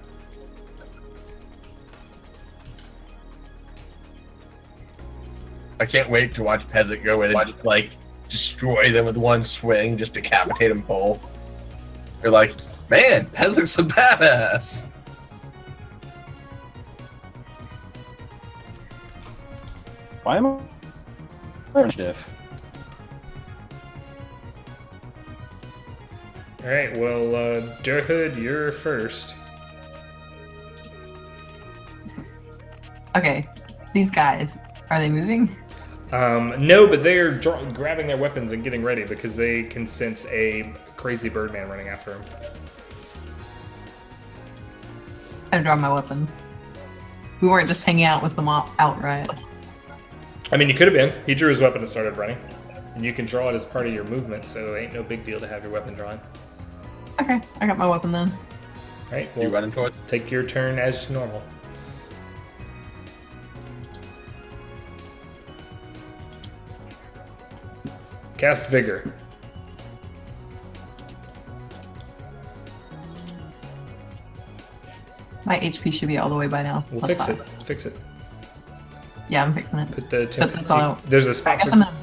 I can't wait to watch Pezock go in and like destroy them with one swing, just decapitate them both. You're like, man, Pezock's a badass. Why am I initiative? Alright, well, Duerhud, you're first. Okay, these guys, are they moving? No, but they're grabbing their weapons and getting ready because they can sense a crazy birdman running after them. I draw my weapon. We weren't just hanging out with them outright. I mean, you could have been. He drew his weapon and started running. And you can draw it as part of your movement, so it ain't no big deal to have your weapon drawn. Okay, I got my weapon then. Alright, You well, running towards? take your turn as normal. Cast Vigor. My HP should be all the way by now. We'll Plus fix 5. it. Fix it. Yeah, I'm fixing it. Put the But that's all. There's a I spot guess for I'm gonna.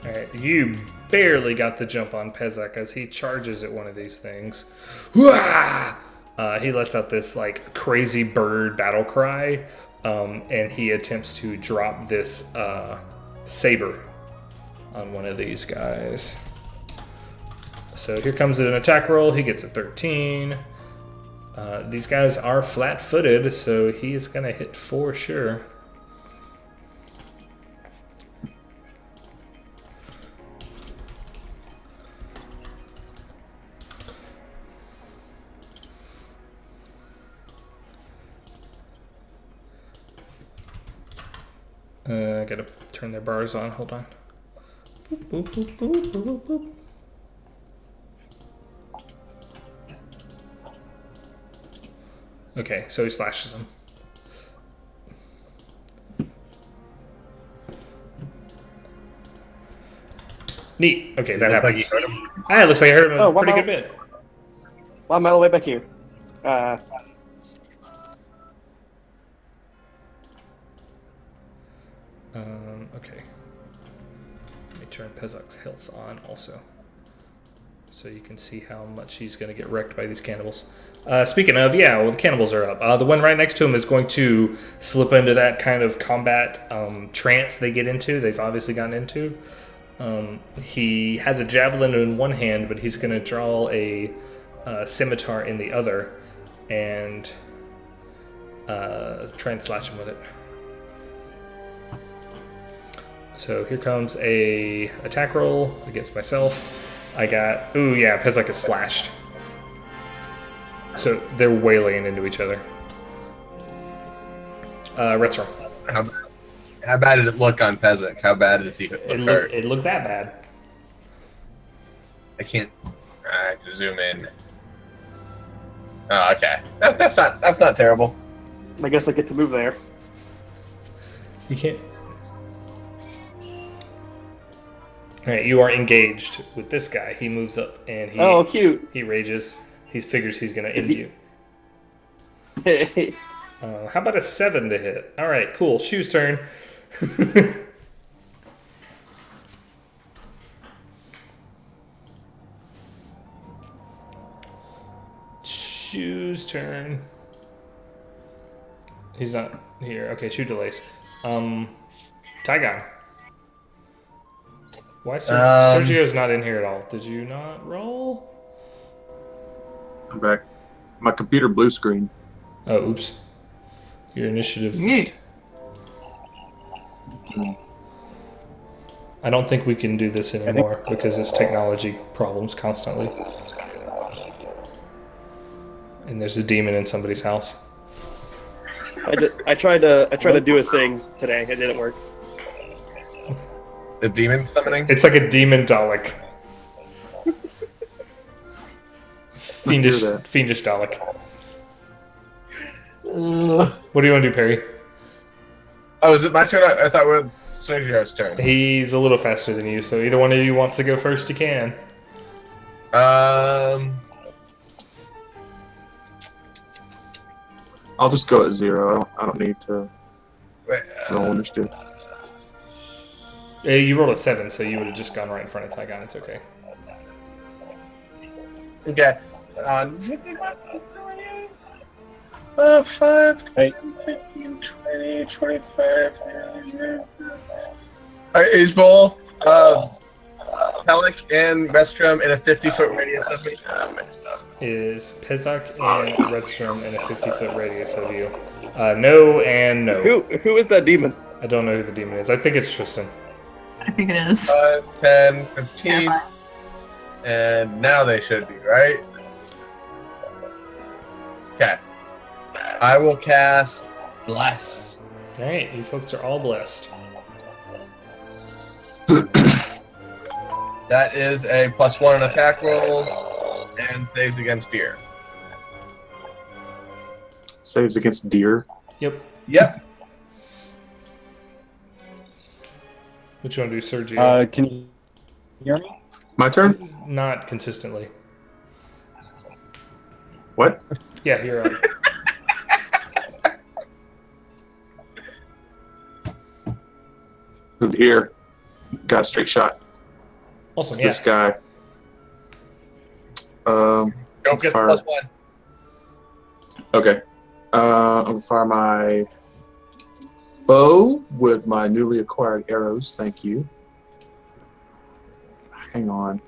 Alright, you barely got the jump on Pezock as he charges at one of these things. Wah! He lets out this like crazy bird battle cry, and he attempts to drop this saber on one of these guys. So here comes an attack roll. He gets a 13. These guys are flat-footed, so he's gonna hit for sure. I gotta turn their bars on. Hold on. Boop, boop, boop, boop, boop, boop. Okay, so he slashes him. Neat. Okay, that happens. Like you hurt him. Ah, it looks like I hurt him Oh, a one pretty mile. good bit. Well, I'm all the way back here. Okay. Let me turn Pezock's health on also, so you can see how much he's going to get wrecked by these cannibals. Speaking of, yeah, well, the cannibals are up. The one right next to him is going to slip into that kind of combat trance they get into. They've obviously gotten into. He has a javelin in one hand, but he's going to draw a scimitar in the other and try and slash him with it. So here comes a attack roll against myself. I got, ooh yeah, Pezock is slashed. So they're waylaying into each other. Retstram. How bad did it look on Pezock? How bad did he look hurt? It looked that bad. I can't. I have to zoom in. Oh, okay. That's not terrible. I guess I get to move there. You can't. Alright, you are engaged with this guy. He moves up and Oh, cute. he rages. He figures he's gonna end Is he- you. How about a 7 to hit? Alright, cool. Shoe's turn. Shoe's turn. He's not here. Okay, shoe delays. Tygon. Why Sergio's not in here at all? Did you not roll? I'm back. My computer blue screen. Oh, oops. Your initiative. Yeet. I don't think we can do this anymore because it's technology problems constantly. And there's a demon in somebody's house. I tried to do a thing today. It didn't work. The demon summoning? It's like a demon Dalek. Fiendish Dalek. What do you want to do, Perry? Oh, is it my turn? I thought we were Sergio's turn. He's a little faster than you, so either one of you wants to go first, you can. I'll just go at 0. I don't need to Wait, roll initiative. You rolled a 7, so you would have just gone right in front of Tygon. It's okay. okay. 5, Hey. 15, 20, 25. Is both Pelic and Retstram in a 50-foot radius of me? Is Pezock and Retstram in a 50-foot radius of you? No and no. Who is that demon? I don't know who the demon is. I think it's Tristan. I think it is. 5, 10, 15, Terrifying. and now they should be, right? Okay. I will cast Bless. Alright, you folks are all blessed. That is a +1 on attack rolls and saves against fear. Saves against deer. Yep. Yep. What you want to do, Sergio? Can you hear me? My turn? Not consistently. What? Yeah, you're up. Moved here. Got a straight shot. Awesome, yeah. This guy. Don't get fire. the +1. Okay. I'm gonna fire my bow with my newly acquired arrows. Thank you. Hang on.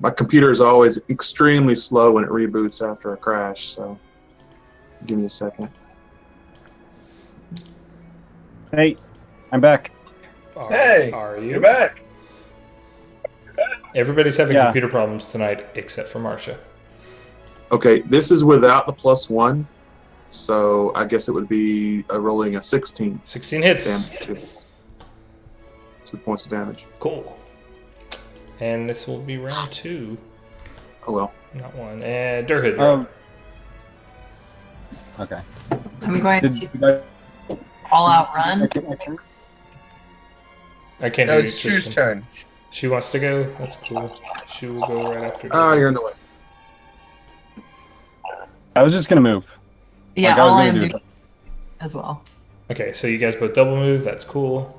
My computer is always extremely slow when it reboots after a crash, so give me a second. Hey, I'm back. Hey, Are you? You're back. Everybody's having Yeah. computer problems tonight except for Marcia. Okay, this is without the +1, so I guess it would be rolling a 16 16 hits. damage. 2 points of damage. Cool. And this will be round 2, Oh well. not 1. And Duerhud, you're up. Okay. I'm going Did to you guys all out run. take my turn? I can't No, hear you, it's Shu's Tristan. turn. She wants to go? That's cool. She will go right after Ah, Duerhud. you're in the way. I was just gonna move. Yeah, Like I was all I gonna am do. doing as well. Okay, so you guys both double move. That's cool.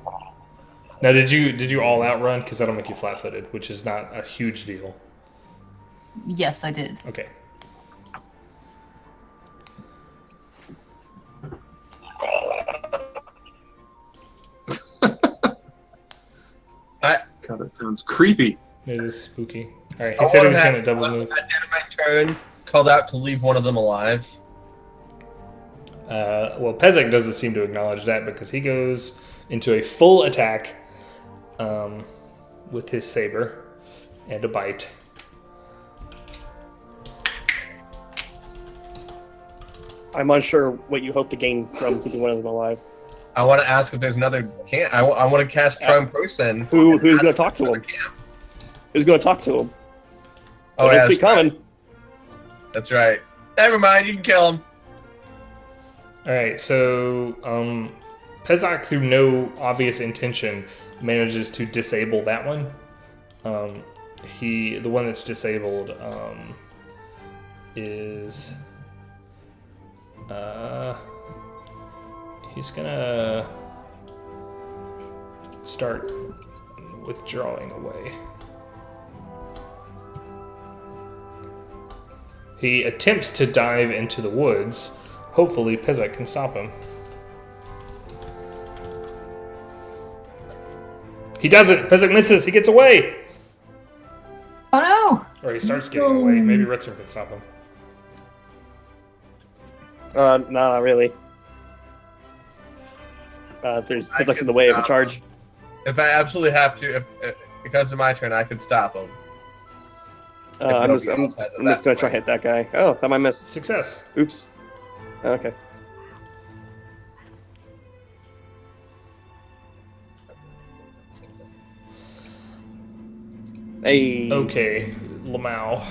Now, did you all outrun? Because that'll make you flat-footed, which is not a huge deal. Yes, I did. Okay. God, that sounds creepy. It is spooky. All right, he said he was going to double move. At the end of my turn, called out to leave one of them alive. Well, Pezock doesn't seem to acknowledge that because he goes into a full attack with his saber and a bite. I'm unsure what you hope to gain from keeping one of them alive. I want to ask if there's another camp. I want to cast Charm Person. Who's going to talk to him? Who's going to talk to him? Oh, Don't yeah, speak that's right. common. That's right. Never mind, you can kill him. All right, so Pezock, through no obvious intention, manages to disable that one. The one that's disabled is he's gonna start withdrawing away. He attempts to dive into the woods. Hopefully, Pezock can stop him. He doesn't. Pezock misses. He gets away. Oh no! Or he starts getting away. Maybe Retstram can stop him. No, not really. There's I physics in can the way of a stop charge. If I absolutely have to, if it comes to my turn, I can stop him. I'm just going to try hit that guy. Oh, that might miss. Success. Oops. Okay. Hey. Okay, Lamau.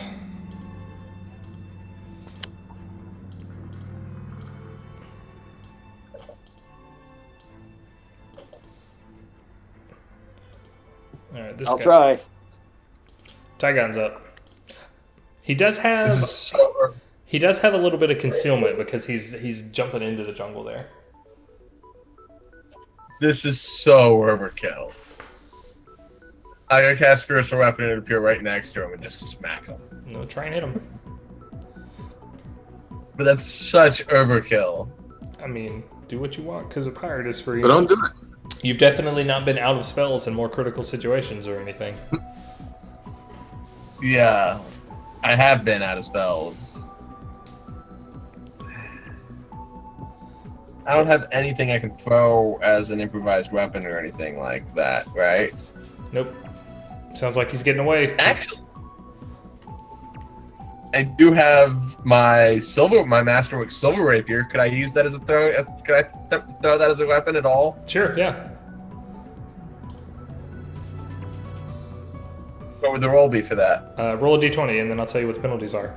All right, this I'll guy. try. Tygon's up. He does have This is so. he does have a little bit of concealment because he's jumping into the jungle there. This is so overkill. I gotta cast Spiritual Weapon and appear right next to him and just smack him. No, try and hit him. But that's such overkill. I mean, do what you want because a pirate is free. But don't do it. You've definitely not been out of spells in more critical situations or anything. Yeah, I have been out of spells. I don't have anything I can throw as an improvised weapon or anything like that, right? Nope. Sounds like he's getting away. Actually, I do have my Masterwork Silver Rapier. Could I use that as a throw? Could I throw that as a weapon at all? Sure, yeah. What would the roll be for that? Roll a d20 and then I'll tell you what the penalties are.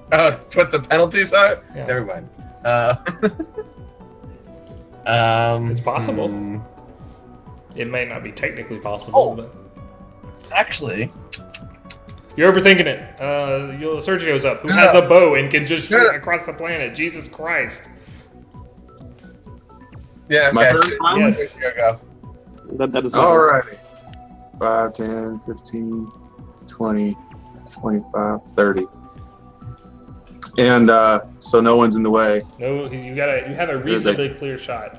What the penalties are? Yeah. Never mind. It's possible. hmm. It may not be technically possible, Oh. but Actually, You're overthinking it. Sergio's up, who has a bow and can just shoot across the planet. Jesus Christ. yeah, My okay, turn? shoot. Yes. Here we go. That is my Alrighty. 5, 10, 15, 20, 25, 30. And so no one's in the way. No, you have a reasonably clear shot.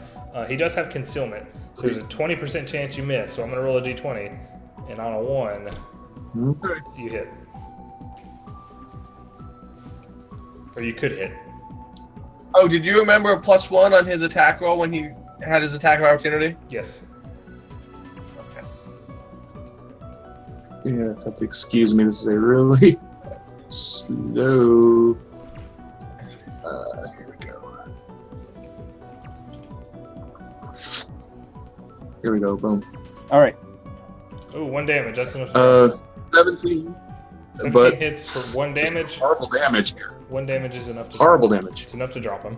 He does have concealment, so there's a 20% chance you miss. So I'm gonna roll a d20, and on a 1, Okay. you hit, or you could hit. Oh, did you remember a +1 on his attack roll when he had his attack of opportunity? Yes. Yeah, you have to excuse me. This is a really slow. Here we go. Here we go. Boom. All right. Oh, 1 damage. That's enough. To 17. 17 but hits for 1 damage. Horrible damage here. 1 damage is enough to Horrible drop. damage. It's enough to drop him.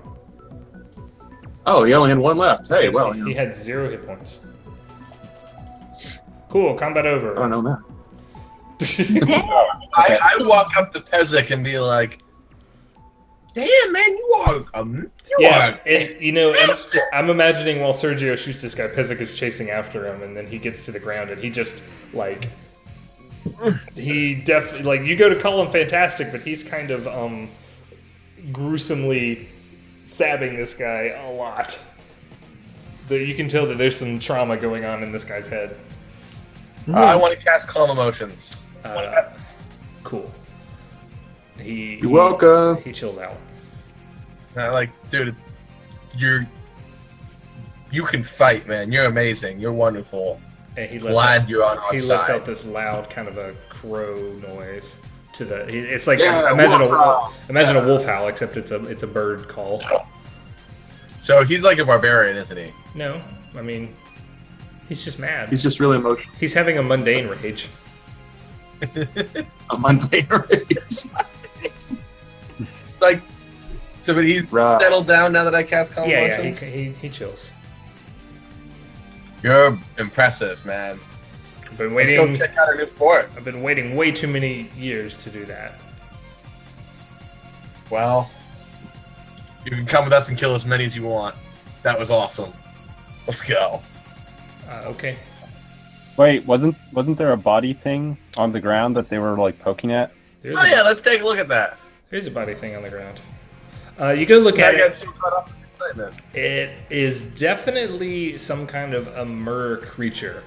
Oh, he only had 1 left. Hey, well, He had 0 hit points. Cool. Combat over. I don't know that. Damn. I walk up to Pezock and be like, "Damn, man, you are Yeah, I'm imagining while Sergio shoots this guy, Pezock is chasing after him, and then he gets to the ground, and he just, like, he definitely, like, you go to call him fantastic, but he's kind of, gruesomely stabbing this guy a lot. You can tell that there's some trauma going on in this guy's head. I want to cast Calm Emotions." Cool. You're welcome. He chills out. Like, dude, you can fight, man. You're amazing. You're wonderful. And he Glad you're on our He lets side. out this loud kind of a crow noise to the. It's like Yeah, imagine wolf a wolf howl, except it's a bird call. So he's like a barbarian, isn't he? No, I mean, he's just mad. He's just really emotional. He's having a mundane rage. A mundane rage. Like, so but he's Right. settled down now that I cast Calm Yeah, Emotions? he chills. You're impressive, man. I've been Let's waiting. go check out our new fort. I've been waiting way too many years to do that. Well, you can come with us and kill as many as you want. That was awesome. Let's go. Okay. Wait, wasn't there a body thing on the ground that they were like poking at? There's Oh yeah, let's take a look at that. There's a body thing on the ground. You go look at I got it. too caught up in excitement. It is definitely some kind of a mer creature.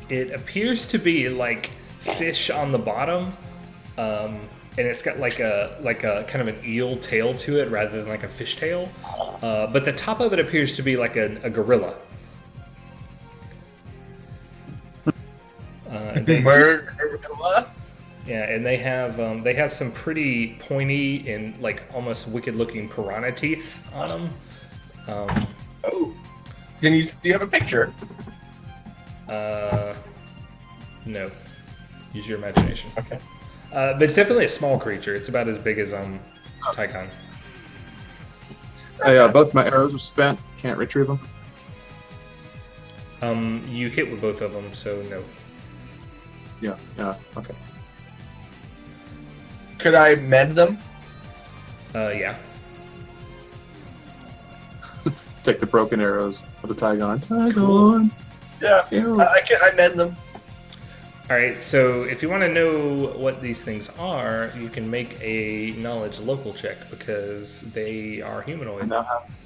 It appears to be like fish on the bottom, and it's got like a kind of an eel tail to it rather than like a fish tail. But the top of it appears to be like a gorilla. Yeah, and they have some pretty pointy and like almost wicked-looking piranha teeth on them. Oh, do you have a picture? No, use your imagination. Okay. But it's definitely a small creature. It's about as big as Tygon. Hey, both my arrows are spent. Can't retrieve them. You hit with both of them, so no. Yeah, okay. Could I mend them? Yeah. Take the broken arrows of the Tygon. Tygon! Yeah, Ew. I mend them. All right. So if you want to know what these things are, you can make a knowledge local check because they are humanoid. I now have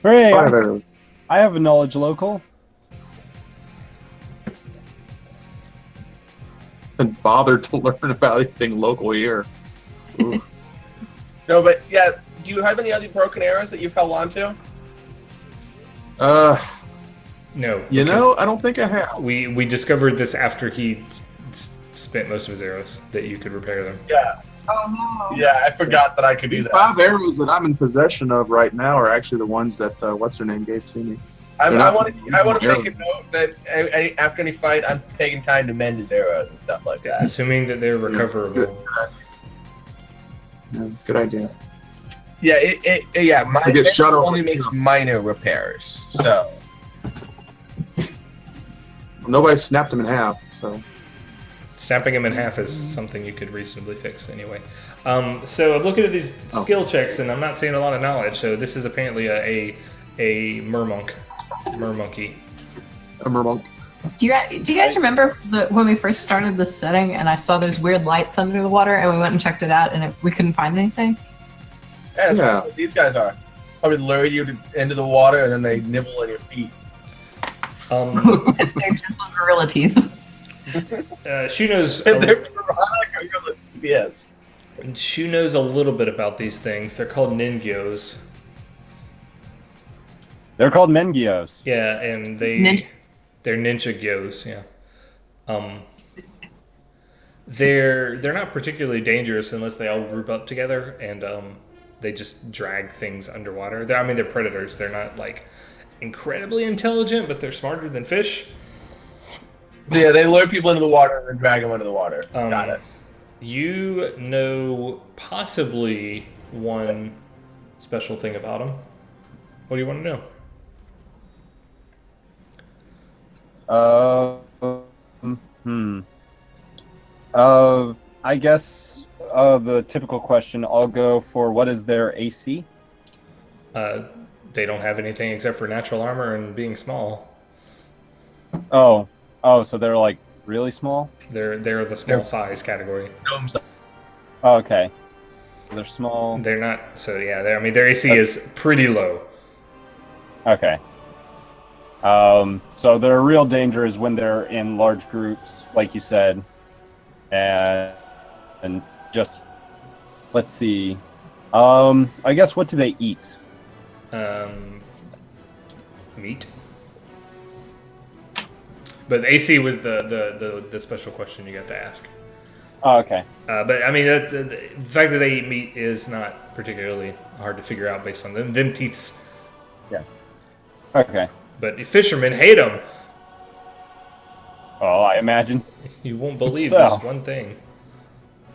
Hooray! 5 arrows. I have a knowledge local. And bothered to learn about anything local here. Ooh. No, but yeah, do you have any other broken arrows that you've held on to? No. You because know, I don't think I have. we discovered this after he spent most of his arrows that you could repair them. Yeah. Oh no. Yeah, I forgot that I could do These that. 5 arrows that I'm in possession of right now are actually the ones that what's her name gave to me. I They're not want to make arrows. a note that after any fight, I'm taking time to mend his arrows and stuff like that. Assuming that they're recoverable. Yeah, good idea. Yeah, my To get shut off only with makes heroes. minor repairs, so Nobody snapped him in half, so. Snapping him in half is something you could reasonably fix anyway. So I'm looking at these skill checks, and I'm not seeing a lot of knowledge. So this is apparently a mermonk, mermonkey. A mermonk. Do you guys remember when we first started this setting and I saw those weird lights under the water and we went and checked it out and we couldn't find anything? Yeah, that's Yeah. what these guys are. Probably lure you into the water and then they nibble on your feet. They're gentle gorilla teeth. Shu knows. Yes. Shu knows a little bit about these things. They're called ningyos. They're called Mengios. Yeah, and they're ninja gyos. Yeah. They're not particularly dangerous unless they all group up together and they just drag things underwater. They're predators. They're not like incredibly intelligent, but they're smarter than fish. Yeah, they lure people into the water and then drag them under the water. Got it. You know possibly one special thing about them. What do you want to know? I guess the typical question, I'll go for what is their AC? They don't have anything except for natural armor and being small. Oh, so they're like really small? They're the small size category. Gnomes. Oh, okay. They're small. They're not. So yeah, their AC is pretty low. Okay. So their real danger is when they're in large groups, like you said, and just let's see. I guess what do they eat? Meat. But AC was the special question you got to ask. Oh, okay. But I mean, the fact that they eat meat is not particularly hard to figure out based on them teeths. Yeah. Okay. But fishermen hate them. Well, I imagine. You won't believe So. this one thing.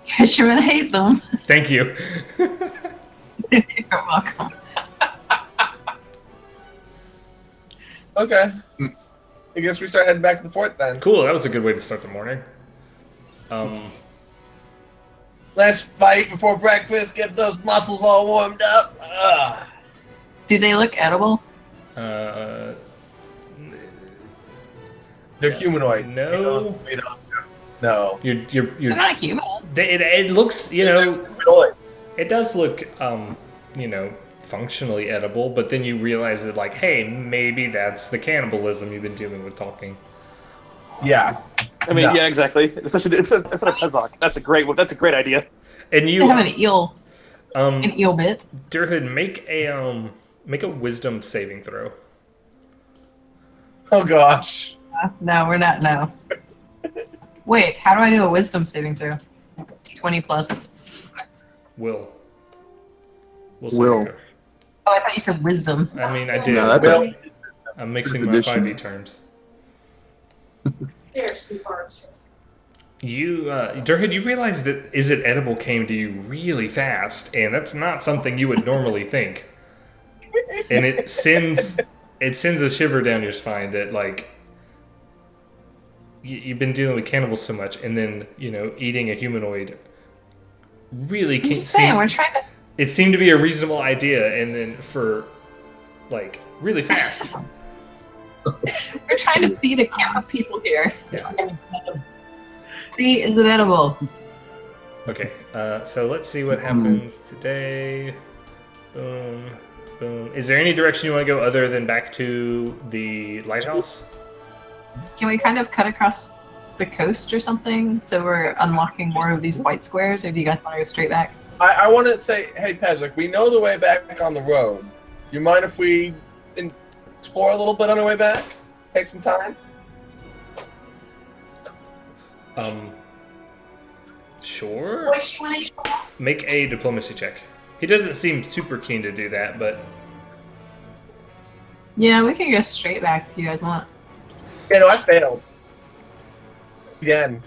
Fishermen hate them. Thank you. You're welcome. Okay. I guess we start heading back to the fort then. Cool. That was a good way to start the morning. Let's fight before breakfast. Get those muscles all warmed up. Do they look edible? They're humanoid. No. No. You're They're not human. it looks, Humanoid. it does look, functionally edible, but then you realize that, like, hey, maybe that's the cannibalism you've been dealing with talking. Yeah. I mean, No. yeah, exactly. Especially if it's a Pezock. That's a great one. That's a great idea. And They you, have an eel bit. Duerhud, make a wisdom saving throw. Oh gosh. No, we're not. No. Wait, how do I do a wisdom saving throw? 20 plus. Will. Will. Saving throw. Oh, I thought you said wisdom. I mean, I did. No, that's Well, I'm mixing my Tradition. 5e terms. Duerhud, you realize that Is It Edible came to you really fast, and that's not something you would normally think. And it sends a shiver down your spine that, like, you've been dealing with cannibals so much, and then, eating a humanoid really I'm can't just saying, seem... we're trying to. It seemed to be a reasonable idea, and then for, like, really fast. We're trying to feed a camp of people here. Yeah. See, is it edible? Okay, so let's see what happens today. Boom, boom. Is there any direction you want to go other than back to the lighthouse? Can we kind of cut across the coast or something so we're unlocking more of these white squares, or do you guys want to go straight back? I want to say, hey, Pezock, we know the way back on the road. Do you mind if we explore a little bit on our way back? Take some time? Sure. Make a diplomacy check. He doesn't seem super keen to do that, but Yeah, we can go straight back if you guys want. Yeah, no, I failed. Again.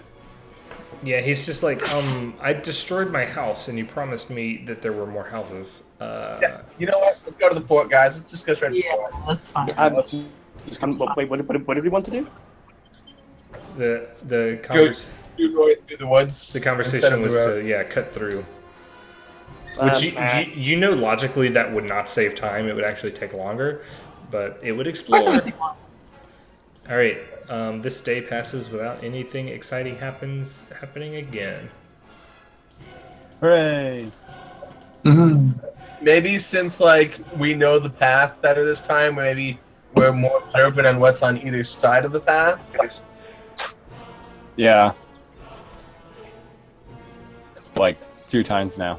yeah, he's just like, I destroyed my house, and you promised me that there were more houses. Yeah. You know what? Let's go to the fort, guys. Let's just go straight to the Yeah, fort. that's fine. Wait, what did we want to do? The Go through the woods. the instead conversation of the was road. to cut through. Which you know logically that would not save time. It would actually take longer, but it would Of explore. course, it would take long. All right. This day passes without anything exciting happening again. Hooray! Maybe since like we know the path better this time, maybe we're more observant on what's on either side of the path. Yeah. Like 2 times now.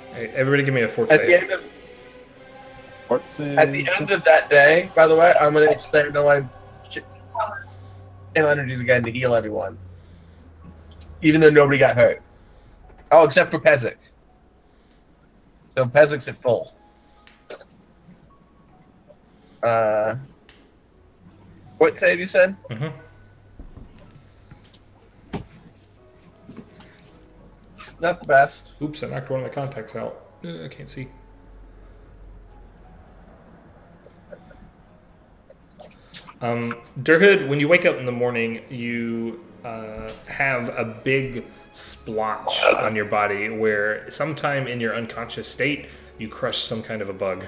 All right, everybody, give me a fort At the save. end of What's it? At the end of that day, by the way, I'm going to expend all my energies again to heal everyone. Even though nobody got hurt. Oh, except for Pezock. So Pezock's at full. What save you said? Mm-hmm. Not the best. Oops, I knocked one of my contacts out. I can't see. Duerhud, when you wake up in the morning, you have a big splotch on your body where sometime in your unconscious state, you crush some kind of a bug.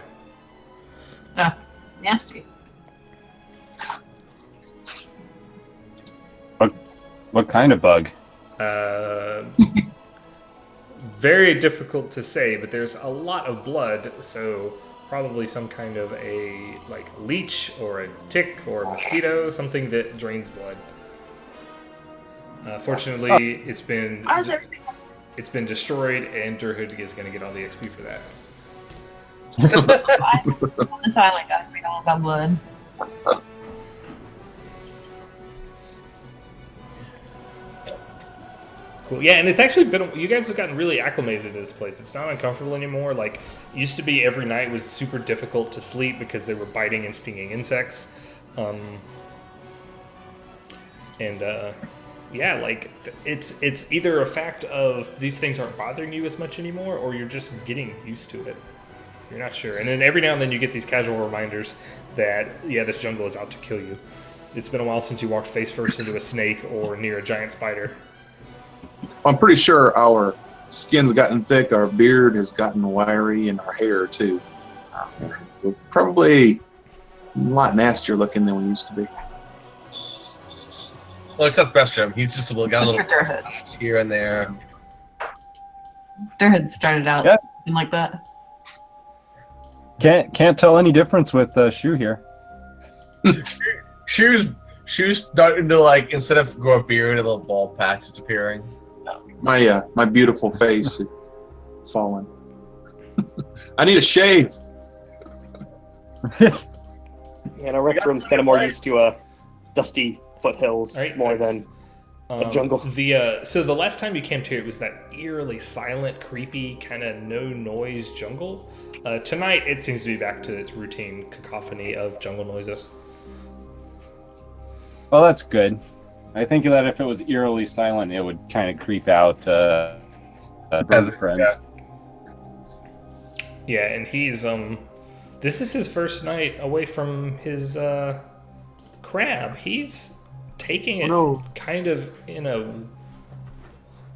Oh, nasty. What kind of bug? Very difficult to say, but there's a lot of blood, so probably some kind of a leech or a tick or a mosquito, something that drains blood. Fortunately, it's been Why is everything? destroyed, and Duerhud is going to get all the XP for that. On this island, guys, we all got blood. Cool. Yeah, and it's actually been, you guys have gotten really acclimated to this place. It's not uncomfortable anymore. Like, it used to be every night was super difficult to sleep because they were biting and stinging insects. Yeah, like, it's either a fact of these things aren't bothering you as much anymore, or you're just getting used to it. You're not sure. And then every now and then you get these casual reminders that, yeah, this jungle is out to kill you. It's been a while since you walked face first into a snake or near a giant spider. I'm pretty sure our skin's gotten thick, our beard has gotten wiry, and our hair too. We're probably a lot nastier looking than we used to be. Well, except Retstram. He's just got a little Duerhud. here and there. Duerhud started out Yeah. looking like that. Can't tell any difference with Shoe here. Shoes starting to instead of grow a beard, a little bald patch is appearing. My beautiful face is fallen. I need a shave. Yeah, no, Retstram's kind of more used to dusty foothills Right, more that's- than a jungle. So the last time you came to it was that eerily silent, creepy, kind of no noise jungle. Tonight it seems to be back to its routine cacophony of jungle noises. Well, that's good. I think that if it was eerily silent, it would kind of creep out bird friends. Yeah, and he's this is his first night away from his crab. He's taking it kind of in a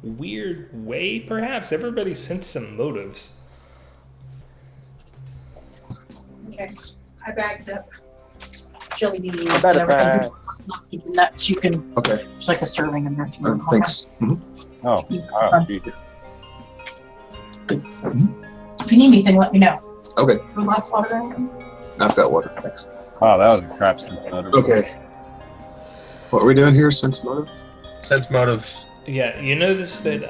weird way, perhaps. Everybody sensed some motives. Okay, I bagged up chili beans I and bet it everything. back. Not keeping nuts. You can. Okay, There's like a serving in there if you want. thanks. Oh, gee. If you need anything, let me know. Okay, For last water or anything? I've got water. Thanks. Oh, that was a crap sense motive. Okay. What are we doing here? Sense motive? Sense motives. Yeah, you notice that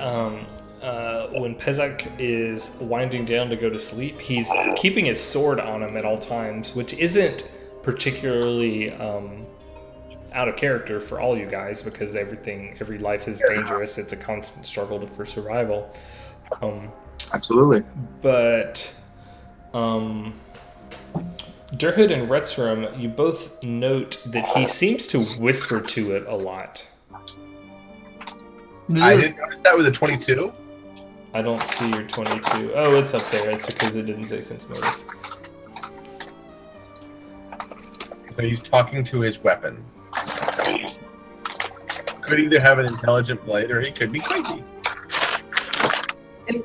when Pezock is winding down to go to sleep, he's keeping his sword on him at all times, which isn't particularly out of character for all you guys because every life is dangerous. It's a constant struggle for survival. Absolutely. But Duerhud and Retstram, you both note that he seems to whisper to it a lot. I didn't notice that with a 22. I don't see your 22. Oh, it's up there. It's because it didn't say sense motive. So he's talking to his weapon. Could either have an intelligent blade or he could be crazy.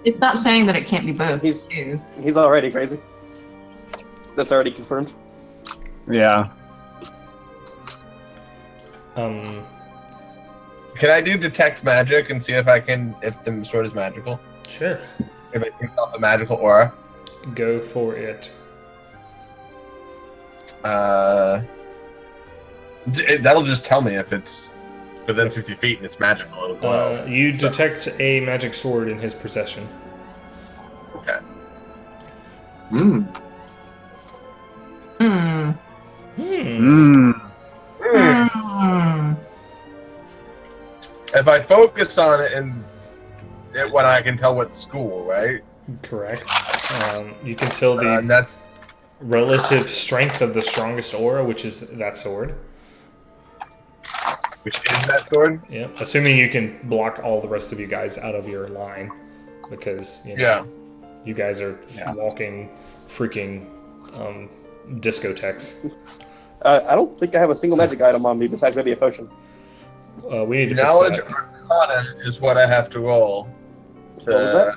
It's not saying that it can't be both. He's- too. He's already crazy. That's already confirmed. Yeah. Can I do detect magic and see if the sword is magical? Sure. If it gives off a magical aura? Go for it. That'll just tell me if it's within 60 feet and it's magical. It'll glow. You detect a magic sword in his possession. Okay. Hmm. Hmm. Hmm. Hmm. If I focus on it and when I can tell what school, right? Correct. You can tell the And that's relative strength of the strongest aura, which is that sword. which is that sword. Yep. Assuming you can block all the rest of you guys out of your line, because Yeah. you guys are Yeah. walking freaking discotheques. I don't think I have a single magic item on me besides maybe a potion. We need to Knowledge fix that. Arcana is what I have to roll. What was that?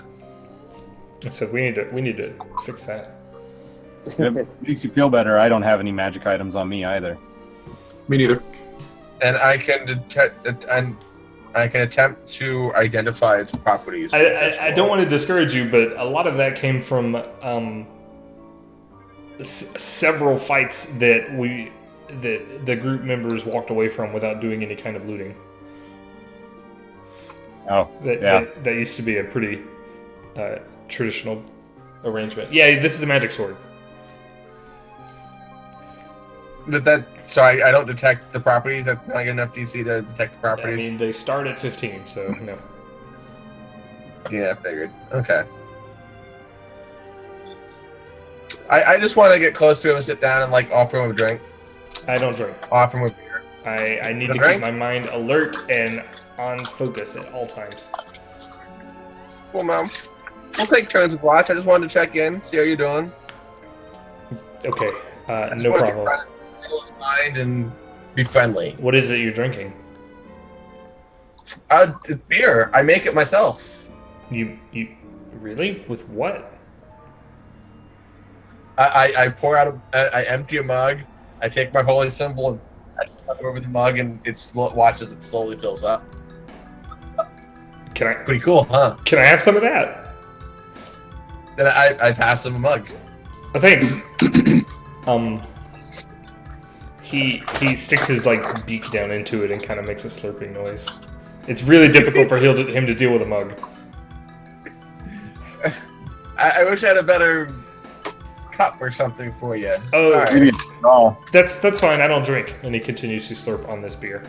So we need to fix that. If it makes you feel better, I don't have any magic items on me either. Me neither. And I can detect and I can attempt to identify its properties. I don't want to discourage you, but a lot of that came from several fights that the group members walked away from without doing any kind of looting. Oh, yeah. That used to be a pretty traditional arrangement. Yeah, this is a magic sword. So I don't detect the properties. That's not good enough DC to detect the I properties. mean, they start at 15, so no. Yeah, I figured. Okay. I just want to get close to him and sit down and offer him a drink. I don't drink. Offer him a beer. I need No to drink? keep my mind alert and on focus at all times. Cool, Mom. We'll take turns of watch. I just wanted to check in, see how you're doing. Okay, I just no wanted problem. To try to settle his mind and be friendly. What is it you're drinking? It's beer. I make it myself. You really? With what? I pour out I empty a mug. I take my holy symbol and I put it over the mug, and watches it slowly fills up. Can I Pretty cool, huh? can I have some of that? Then I pass him a mug. Oh, thanks. He sticks his beak down into it and kind of makes a slurping noise. It's really difficult for him to deal with a mug. I wish I had a better cup or something for you. Oh, Sorry. Maybe oh, that's fine. I don't drink. And he continues to slurp on this beer.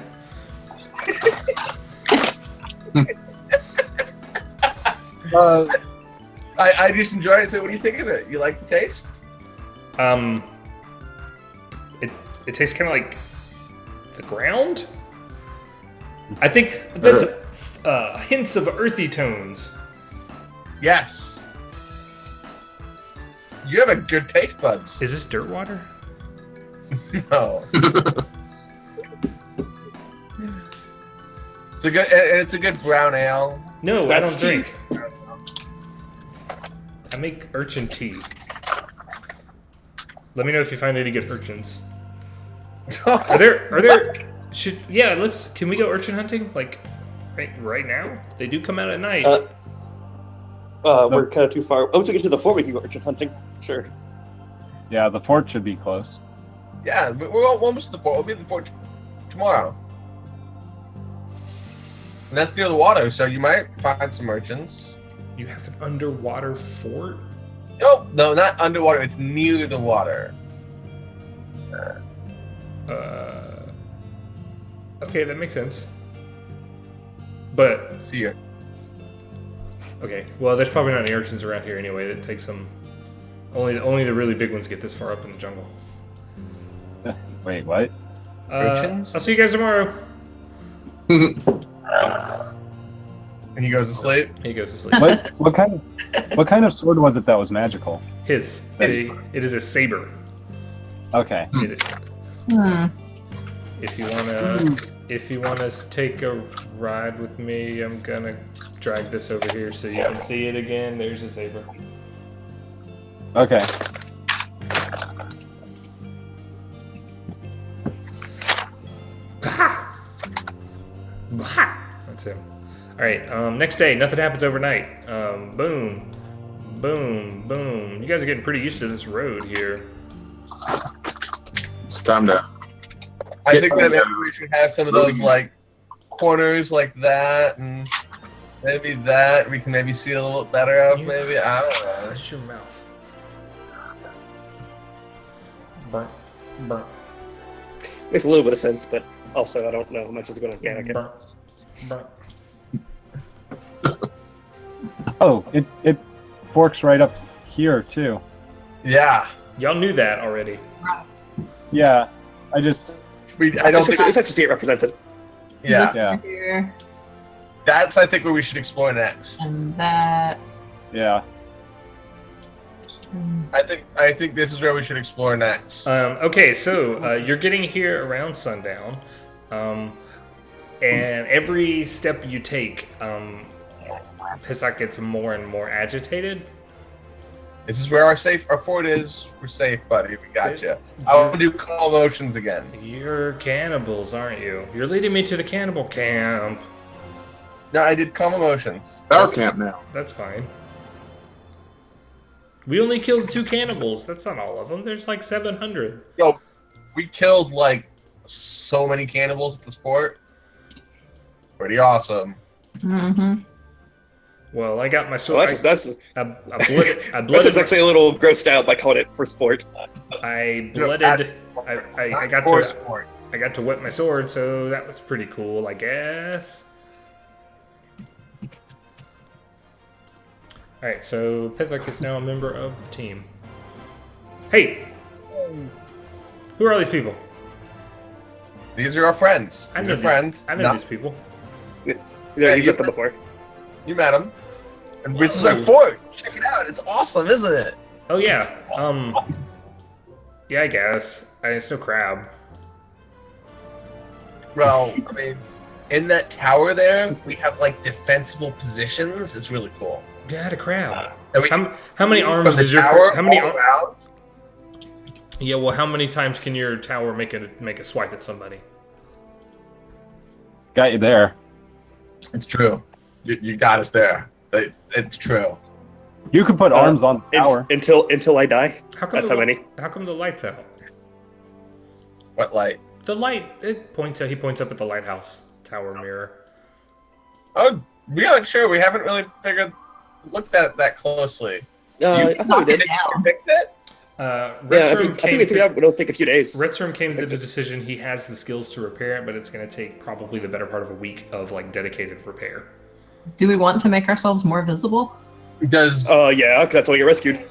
I just enjoy it. So, what do you think of it? You like the taste? It tastes kind of like the ground. I think that's hints of earthy tones. Yes. You have a good taste buds. Is this dirt water? No. It's a good brown ale. No, That's I don't drink. I make urchin tea. Let me know if you find any good urchins. Are there can we go urchin hunting right now? They do come out at night. We're kind of too far. Once we get to the fort, we can go urchin hunting. Sure. yeah, the fort should be close. Yeah, we're almost at the fort. We'll be at the fort tomorrow. And that's near the water, so you might find some urchins. You have an underwater fort? No, not underwater. It's near the water. Okay, that makes sense. But See ya. okay, well, there's probably not any urchins around here anyway. That takes some. Only the really big ones get this far up in the jungle. Wait, what? Urchins? I'll see you guys tomorrow. And he goes to sleep. He goes to sleep. What kind of sword was it that was magical? His. It is a saber. Okay. If you wanna take a ride with me, I'm gonna drag this over here so you can see it again. There's a saber. Okay. That's him. All right. Next day, nothing happens overnight. Boom, boom, boom. You guys are getting pretty used to this road here. It's time to. I think that maybe we should have some of those like corners like that, and maybe that we can maybe see it a little better of. Maybe I don't know. That's your mouth. Burnt, burnt, Makes a little bit of sense, but also I don't know how much is going to organic it. burnt, burnt. Oh, it forks right up here too. Yeah, Y'all knew that already. Yeah, I I don't It's think. nice to see it represented. Yeah, This Yeah. here, that's I think what we should explore next. and that. yeah. I think this is where we should explore next. Okay, so you're getting here around sundown, and every step you take, Pezock gets more and more agitated. This is where our fort is. We're safe, buddy. We got you. I want to do calm motions again. You're cannibals, aren't you? You're leading me to the cannibal camp. No, I did calm emotions. Our camp now. That's fine. We only killed 2 cannibals. That's not all of them. There's like 700. Yo, we killed like so many cannibals at this fort. Pretty awesome. Mm-hmm. Well, I got my sword. Well, that's I blooded. That's actually a little grossed out by calling it for sport. I You know, blooded. I Not got for to. sport. I got to wet my sword, so that was pretty cool, I guess. All right, so Pezock is now a member of the team. Hey, who are all these people? These are our friends. I These know are friends. I know No, these people. He's met them before. You met them. And this is our fort. Check it out. It's awesome, isn't it? Oh yeah. Yeah, I guess. It's no crab. Well, I mean, in that tower there, we have like defensible positions. It's really cool. Yeah, I had a crab. And we How many arms from the does your tower how many all around. Yeah, well, how many times can your tower make a swipe at somebody? Got you there. It's true. You got us there. It's true. You could put arms on the tower. Until I die. How come That's the how li- many. How come the lights out? What light? The light. He points up at the lighthouse tower mirror. Oh, we aren't sure. We haven't really looked at it that closely. I thought we did. Down. Fix it? Yeah, I Retstram think we figured out. It'll take a few days. Retstram came to the decision he has the skills to repair it, but it's going to take probably the better part of a week of like dedicated repair. Do we want to make ourselves more visible? Does Yeah, because that's why you rescued.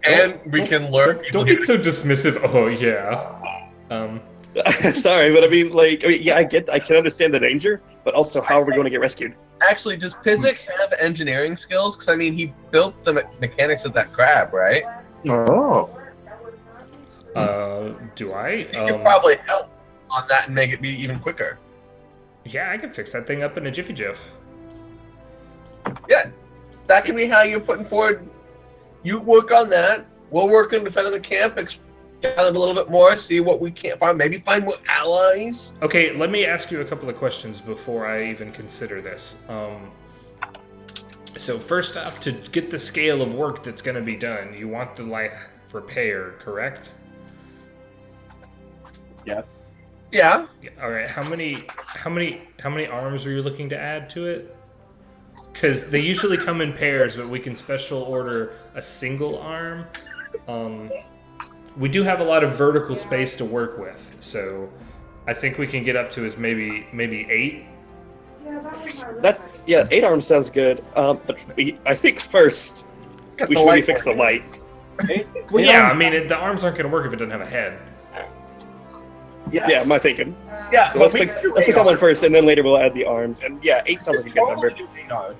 and we can learn. Don't get so dismissive. Oh yeah. Sorry, but I mean, yeah, I can understand the danger, but also, how are we going to get rescued? Actually, does Pezock have engineering skills? Because I mean, he built the mechanics of that crab, right? Oh. Do I? He could probably help on that and make it be even quicker. Yeah, I can fix that thing up in a jiffy jiff. Yeah, that can be how you're putting forward. You work on that. We'll work on defending the camp, expand them a little bit more, see what we can't find. Maybe find more allies. Okay, let me ask you a couple of questions before I even consider this. So first off, to get the scale of work that's going to be done, you want the light repaired, correct? Yes. Yeah. All right. How many arms are you looking to add to it? Because they usually come in pairs, but we can special order a single arm. We do have a lot of vertical space to work with, so I think we can get up to as maybe 8. That's 8 arms sounds good. But I think first we should maybe fix the light. Well, yeah. I mean, the arms aren't going to work if it doesn't have a head. Yeah, my thinking. Yeah, So but let's pick that one first, and then later we'll add the arms. And yeah, 8 sounds like a good number.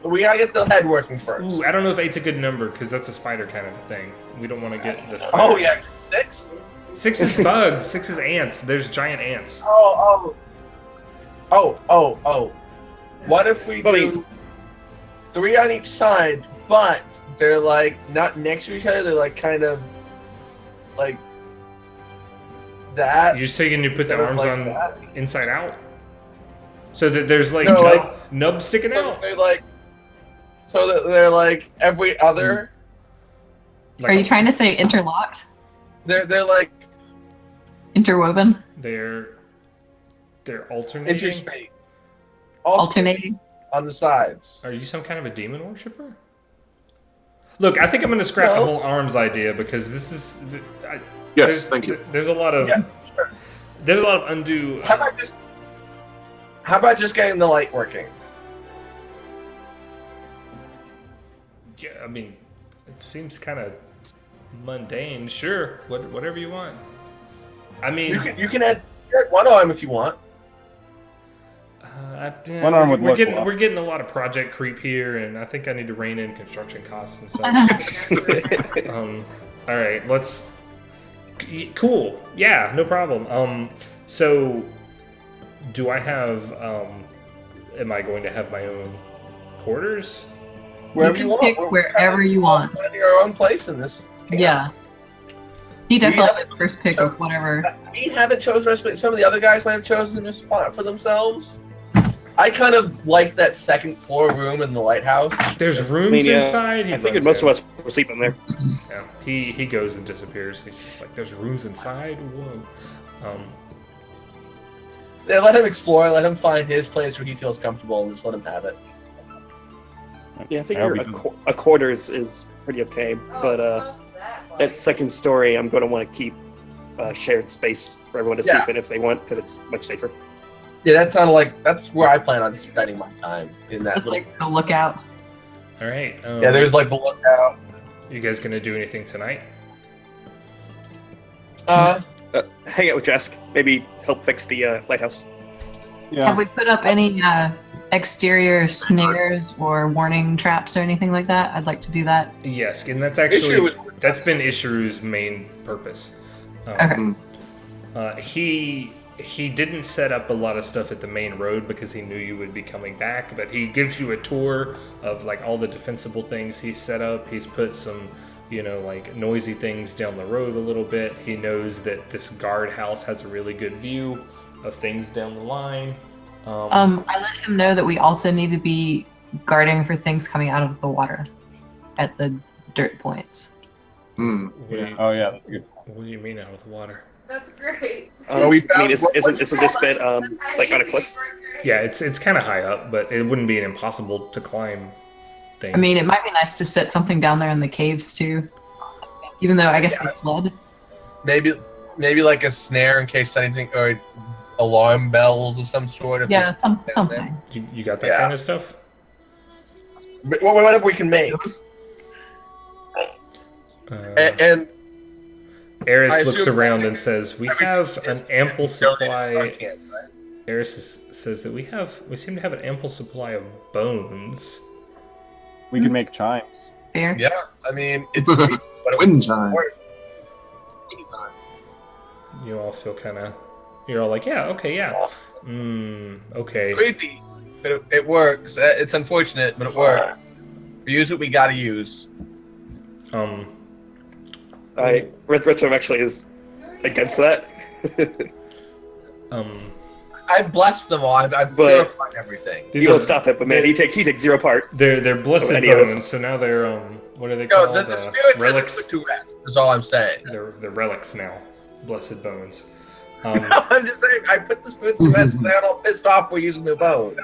But we gotta get the head working first. Ooh, I don't know if 8's a good number because that's a spider kind of a thing. We don't want to get this. Oh yeah, 6. 6 is bugs. 6 is ants. There's giant ants. Oh. What if we do 3 on each side, but they're like not next to each other? They're like kind of like that. You're saying you put the Instead of arms like on that. inside out, so that there's like No, nubs sticking out. They're like so that they're like every other. Like Are you trying to say interlocked? They're like Interwoven? They're alternating. interspace. Alternating? On the sides. Are you some kind of a demon worshiper? Look, I think I'm going to scrap the No. whole arms idea because this is. Yes, thank you. There's a lot of. Yeah, sure. There's a lot of undue. How about just getting the light working? Yeah, I mean, it seems kind of mundane. Sure, whatever you want. I mean, You can add one arm if you want. One arm would we're look getting well. we're getting a lot of project creep here, and I think I need to rein in construction costs and such. All right, let's. Cool. Yeah, no problem. So, do I have? Am I going to have my own quarters? Wherever you you can want. pick wherever you want. Find your own place in this. Yeah. He definitely had the first pick of whatever. We haven't chosen a space. Some of the other guys might have chosen a spot for themselves. I kind of like that second floor room in the lighthouse. There's rooms inside. I figured most of us were sleeping there. Yeah, he goes and disappears. He's just like, "There's rooms inside." Whoa. They let him explore, let him find his place where he feels comfortable, and just let him have it. Yeah, I figure a quarters is pretty okay, but that second story, I'm going to want to keep shared space for everyone to sleep in if they want, because it's much safer. Yeah, that's where I plan on spending my time in that. It's like a lookout. All right. Yeah, there's like the lookout. You guys gonna do anything tonight? Hang out with Jask. Maybe help fix the lighthouse. Yeah. Have we put up any exterior snares or warning traps or anything like that? I'd like to do that. Yes, and that's that's been Ishiru's main purpose. He didn't set up a lot of stuff at the main road because he knew you would be coming back, but he gives you a tour of like all the defensible things he's set up. He's put some, like noisy things down the road a little bit. He knows that this guardhouse has a really good view of things down the line. I let him know that we also need to be guarding for things coming out of the water at the dirt points. What do you- Oh yeah, that's good. What do you mean out of the water? That's great. Isn't this bit like on a cliff? Yeah, it's kind of high up, but it wouldn't be an impossible to climb thing. I mean, it might be nice to set something down there in the caves too. Even though I guess they flood. Maybe like a snare in case anything, or alarm bells of some sort. Yeah, something. You got that kind of stuff? Whatever we can make. And Eris looks around and says, "We have an ample supply." Eris says that we seem to have an ample supply of bones. We can make chimes. Fair. Yeah, I mean it's Wind chime. You all feel you're all like, yeah, okay, yeah. Okay. It's creepy, but it works. It's unfortunate, but it works. We use what we gotta use. Retstram actually is against that. I've blessed them all. I've purified everything. You don't stop it, but man, he takes 0 part. They're blessed Any of us. bones, so now they're what are they No, called? the spirits Relics. are to rest. Is all I'm saying. They're relics now. Blessed bones. I'm just saying. I put the spirits to rest. So they're all pissed off. We're using their bones.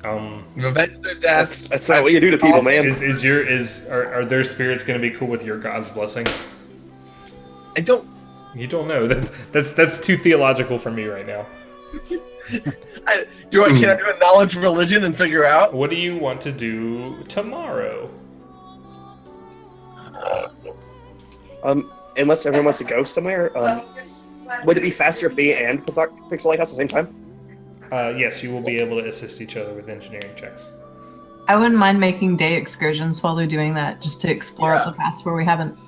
That's not what you do to people, man. Are their spirits going to be cool with your God's blessing? I don't. You don't know. That's too theological for me right now. Can I do a knowledge religion and figure out? What do you want to do tomorrow? Unless everyone wants to go somewhere, would it be faster if me and Pezock fix the lighthouse at the same time? Yes, you will be able to assist each other with engineering checks. I wouldn't mind making day excursions while they're doing that, just to explore up the paths where we haven't.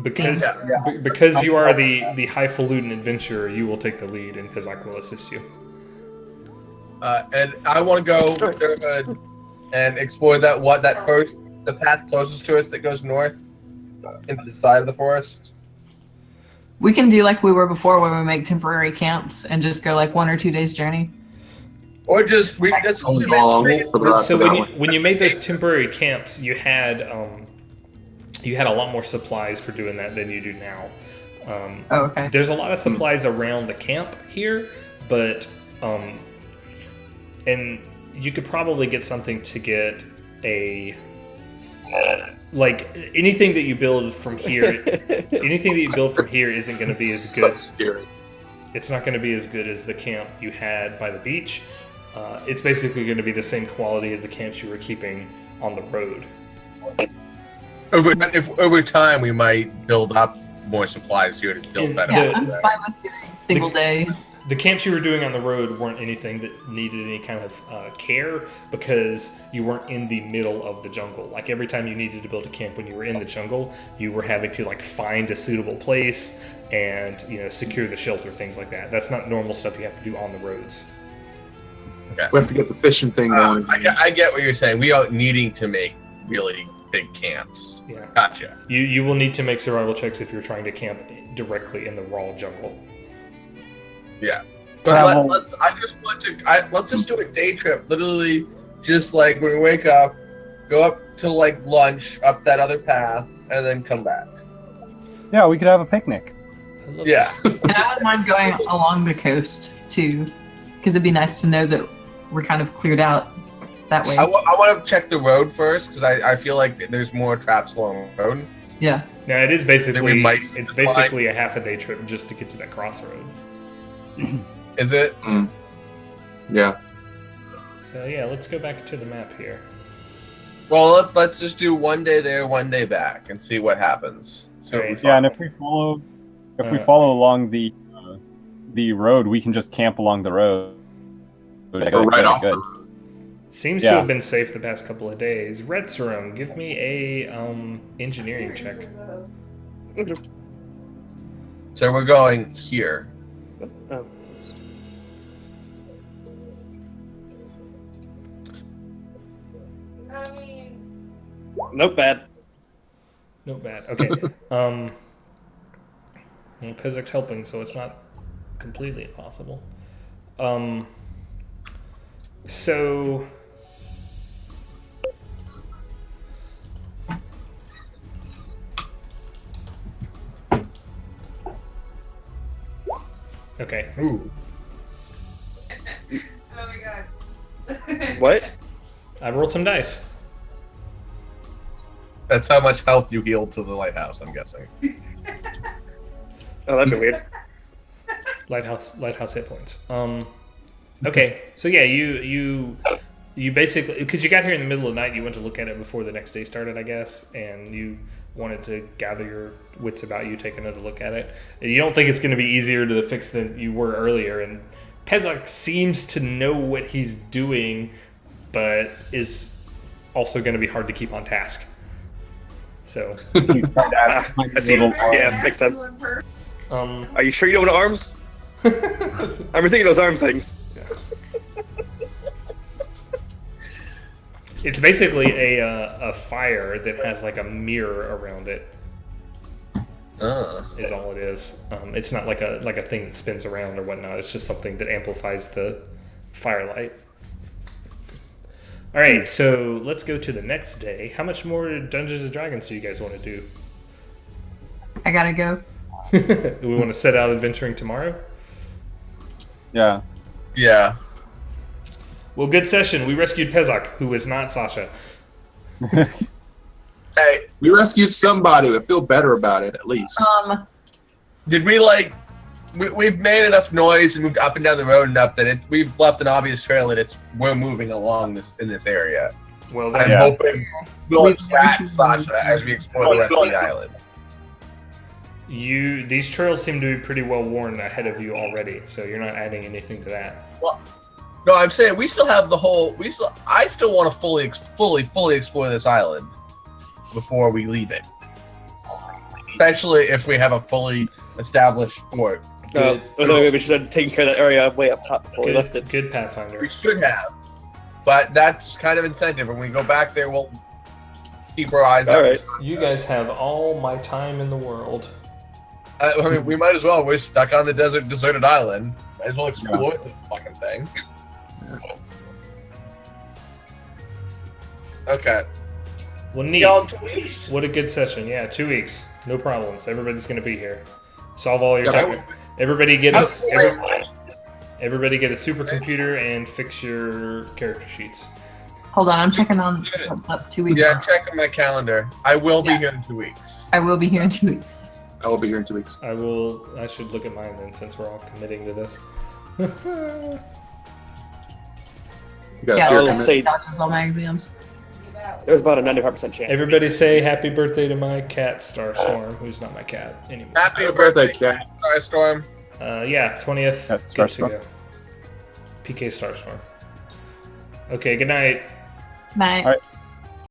Because you are the highfalutin adventurer, you will take the lead, and Pezock will assist you. And I want to go Duerhud and explore the path closest to us that goes north into the side of the forest. We can do like we were before, where we make temporary camps and just go like 1 or 2 days journey. Or just So when you made those temporary camps, you had a lot more supplies for doing that than you do now. Okay. There's a lot of supplies around the camp here, but and you could probably get something to get a like anything that you build from here. Anything that you build from here isn't going to be as good. Scary. It's not going to be as good as the camp you had by the beach. It's basically going to be the same quality as the camps you were keeping on the road. Over time, we might build up more supplies here to build better. Yeah, I'm fine with doing single days. The camps you were doing on the road weren't anything that needed any kind of care because you weren't in the middle of the jungle. Like every time you needed to build a camp when you were in the jungle, you were having to like find a suitable place and secure the shelter, things like that. That's not normal stuff you have to do on the roads. Okay. We have to get the fishing thing going. I get what you're saying. We are needing to make really big camps. Yeah. Gotcha. You will need to make survival checks if you're trying to camp directly in the raw jungle. Yeah. But let's just do a day trip. Literally, just like when we wake up, go up to like lunch up that other path, and then come back. Yeah, we could have a picnic. Yeah. And I wouldn't mind going along the coast too, because it'd be nice to know that we're kind of cleared out that way. I want to check the road first because I feel like there's more traps along the road. Yeah. Now it is basically might basically a half a day trip just to get to that crossroad. Is it? Yeah. So yeah, let's go back to the map here. Well, let's just do 1 day there, 1 day back, and see what happens. So Right. Yeah, and if we follow along the road, we can just camp along the road. Or right off. Good. Seems to have been safe the past couple of days. Retstram, give me a engineering check. So we're going here. Oh. Nope, bad. Not bad. Okay. Well, Pezock's helping, so it's not completely impossible. So okay. Ooh. Oh my god. What? I rolled some dice. That's how much health you healed to the lighthouse, I'm guessing. Oh, that'd be weird. Lighthouse hit points. Okay, so yeah, you basically, because you got here in the middle of the night, you went to look at it before the next day started, I guess, and you wanted to gather your wits about you, take another look at it. And you don't think it's going to be easier to fix than you were earlier, and Pezock seems to know what he's doing, but is also going to be hard to keep on task. So, I see. Yeah, makes sense. Are you sure you don't want arms? I'm rethinking those arm things. It's basically a fire that has like a mirror around it. Is all it is. It's not like a thing that spins around or whatnot. It's just something that amplifies the firelight. All right, so let's go to the next day. How much more Dungeons and Dragons do you guys want to do? I gotta go. Do we want to set out adventuring tomorrow? Yeah. Yeah. Well, good session. We rescued Pezock, who was not Sasha. Hey, We rescued somebody. I feel better about it, at least. did we we've made enough noise and moved up and down the road enough that we've left an obvious trail that we're moving along in this area. Well, I'm that's hoping we'll We've attract never seen Sasha as we explore the rest of the island. These trails seem to be pretty well worn ahead of you already, so you're not adding anything to that. Well, no, I'm saying we still have the whole. I still want to fully explore this island before we leave it. Especially if we have a fully established fort. Although we should have taken care of that area way up top before we left it. Good Pathfinder. We should have, but that's kind of incentive. When we go back there, we'll keep our eyes out. All right. You guys have all my time in the world. I mean, we might as well. We're stuck on the deserted island. Might as well explore the fucking thing. Okay. Well, neat. Y'all in 2 weeks? What a good session. Yeah, 2 weeks. No problems. Everybody's going to be here. Solve all your Yeah, time. Everybody get everybody get a supercomputer and fix your character sheets. Hold on, I'm checking on what's up 2 weeks. Yeah, I'm checking my calendar. I will be here in 2 weeks. I will be here in 2 weeks. I will be here in 2 weeks. I should look at mine then, since we're all committing to this. You got Yeah, a I'll fair say- dodges all my exams. There's about a 95% chance. Everybody say happy birthday to my cat, Starstorm, who's not my cat anymore. Happy birthday, cat. Starstorm. Yeah, 20th. That's Good to Starstorm. go. PK Starstorm. Okay, good night. Bye. All right.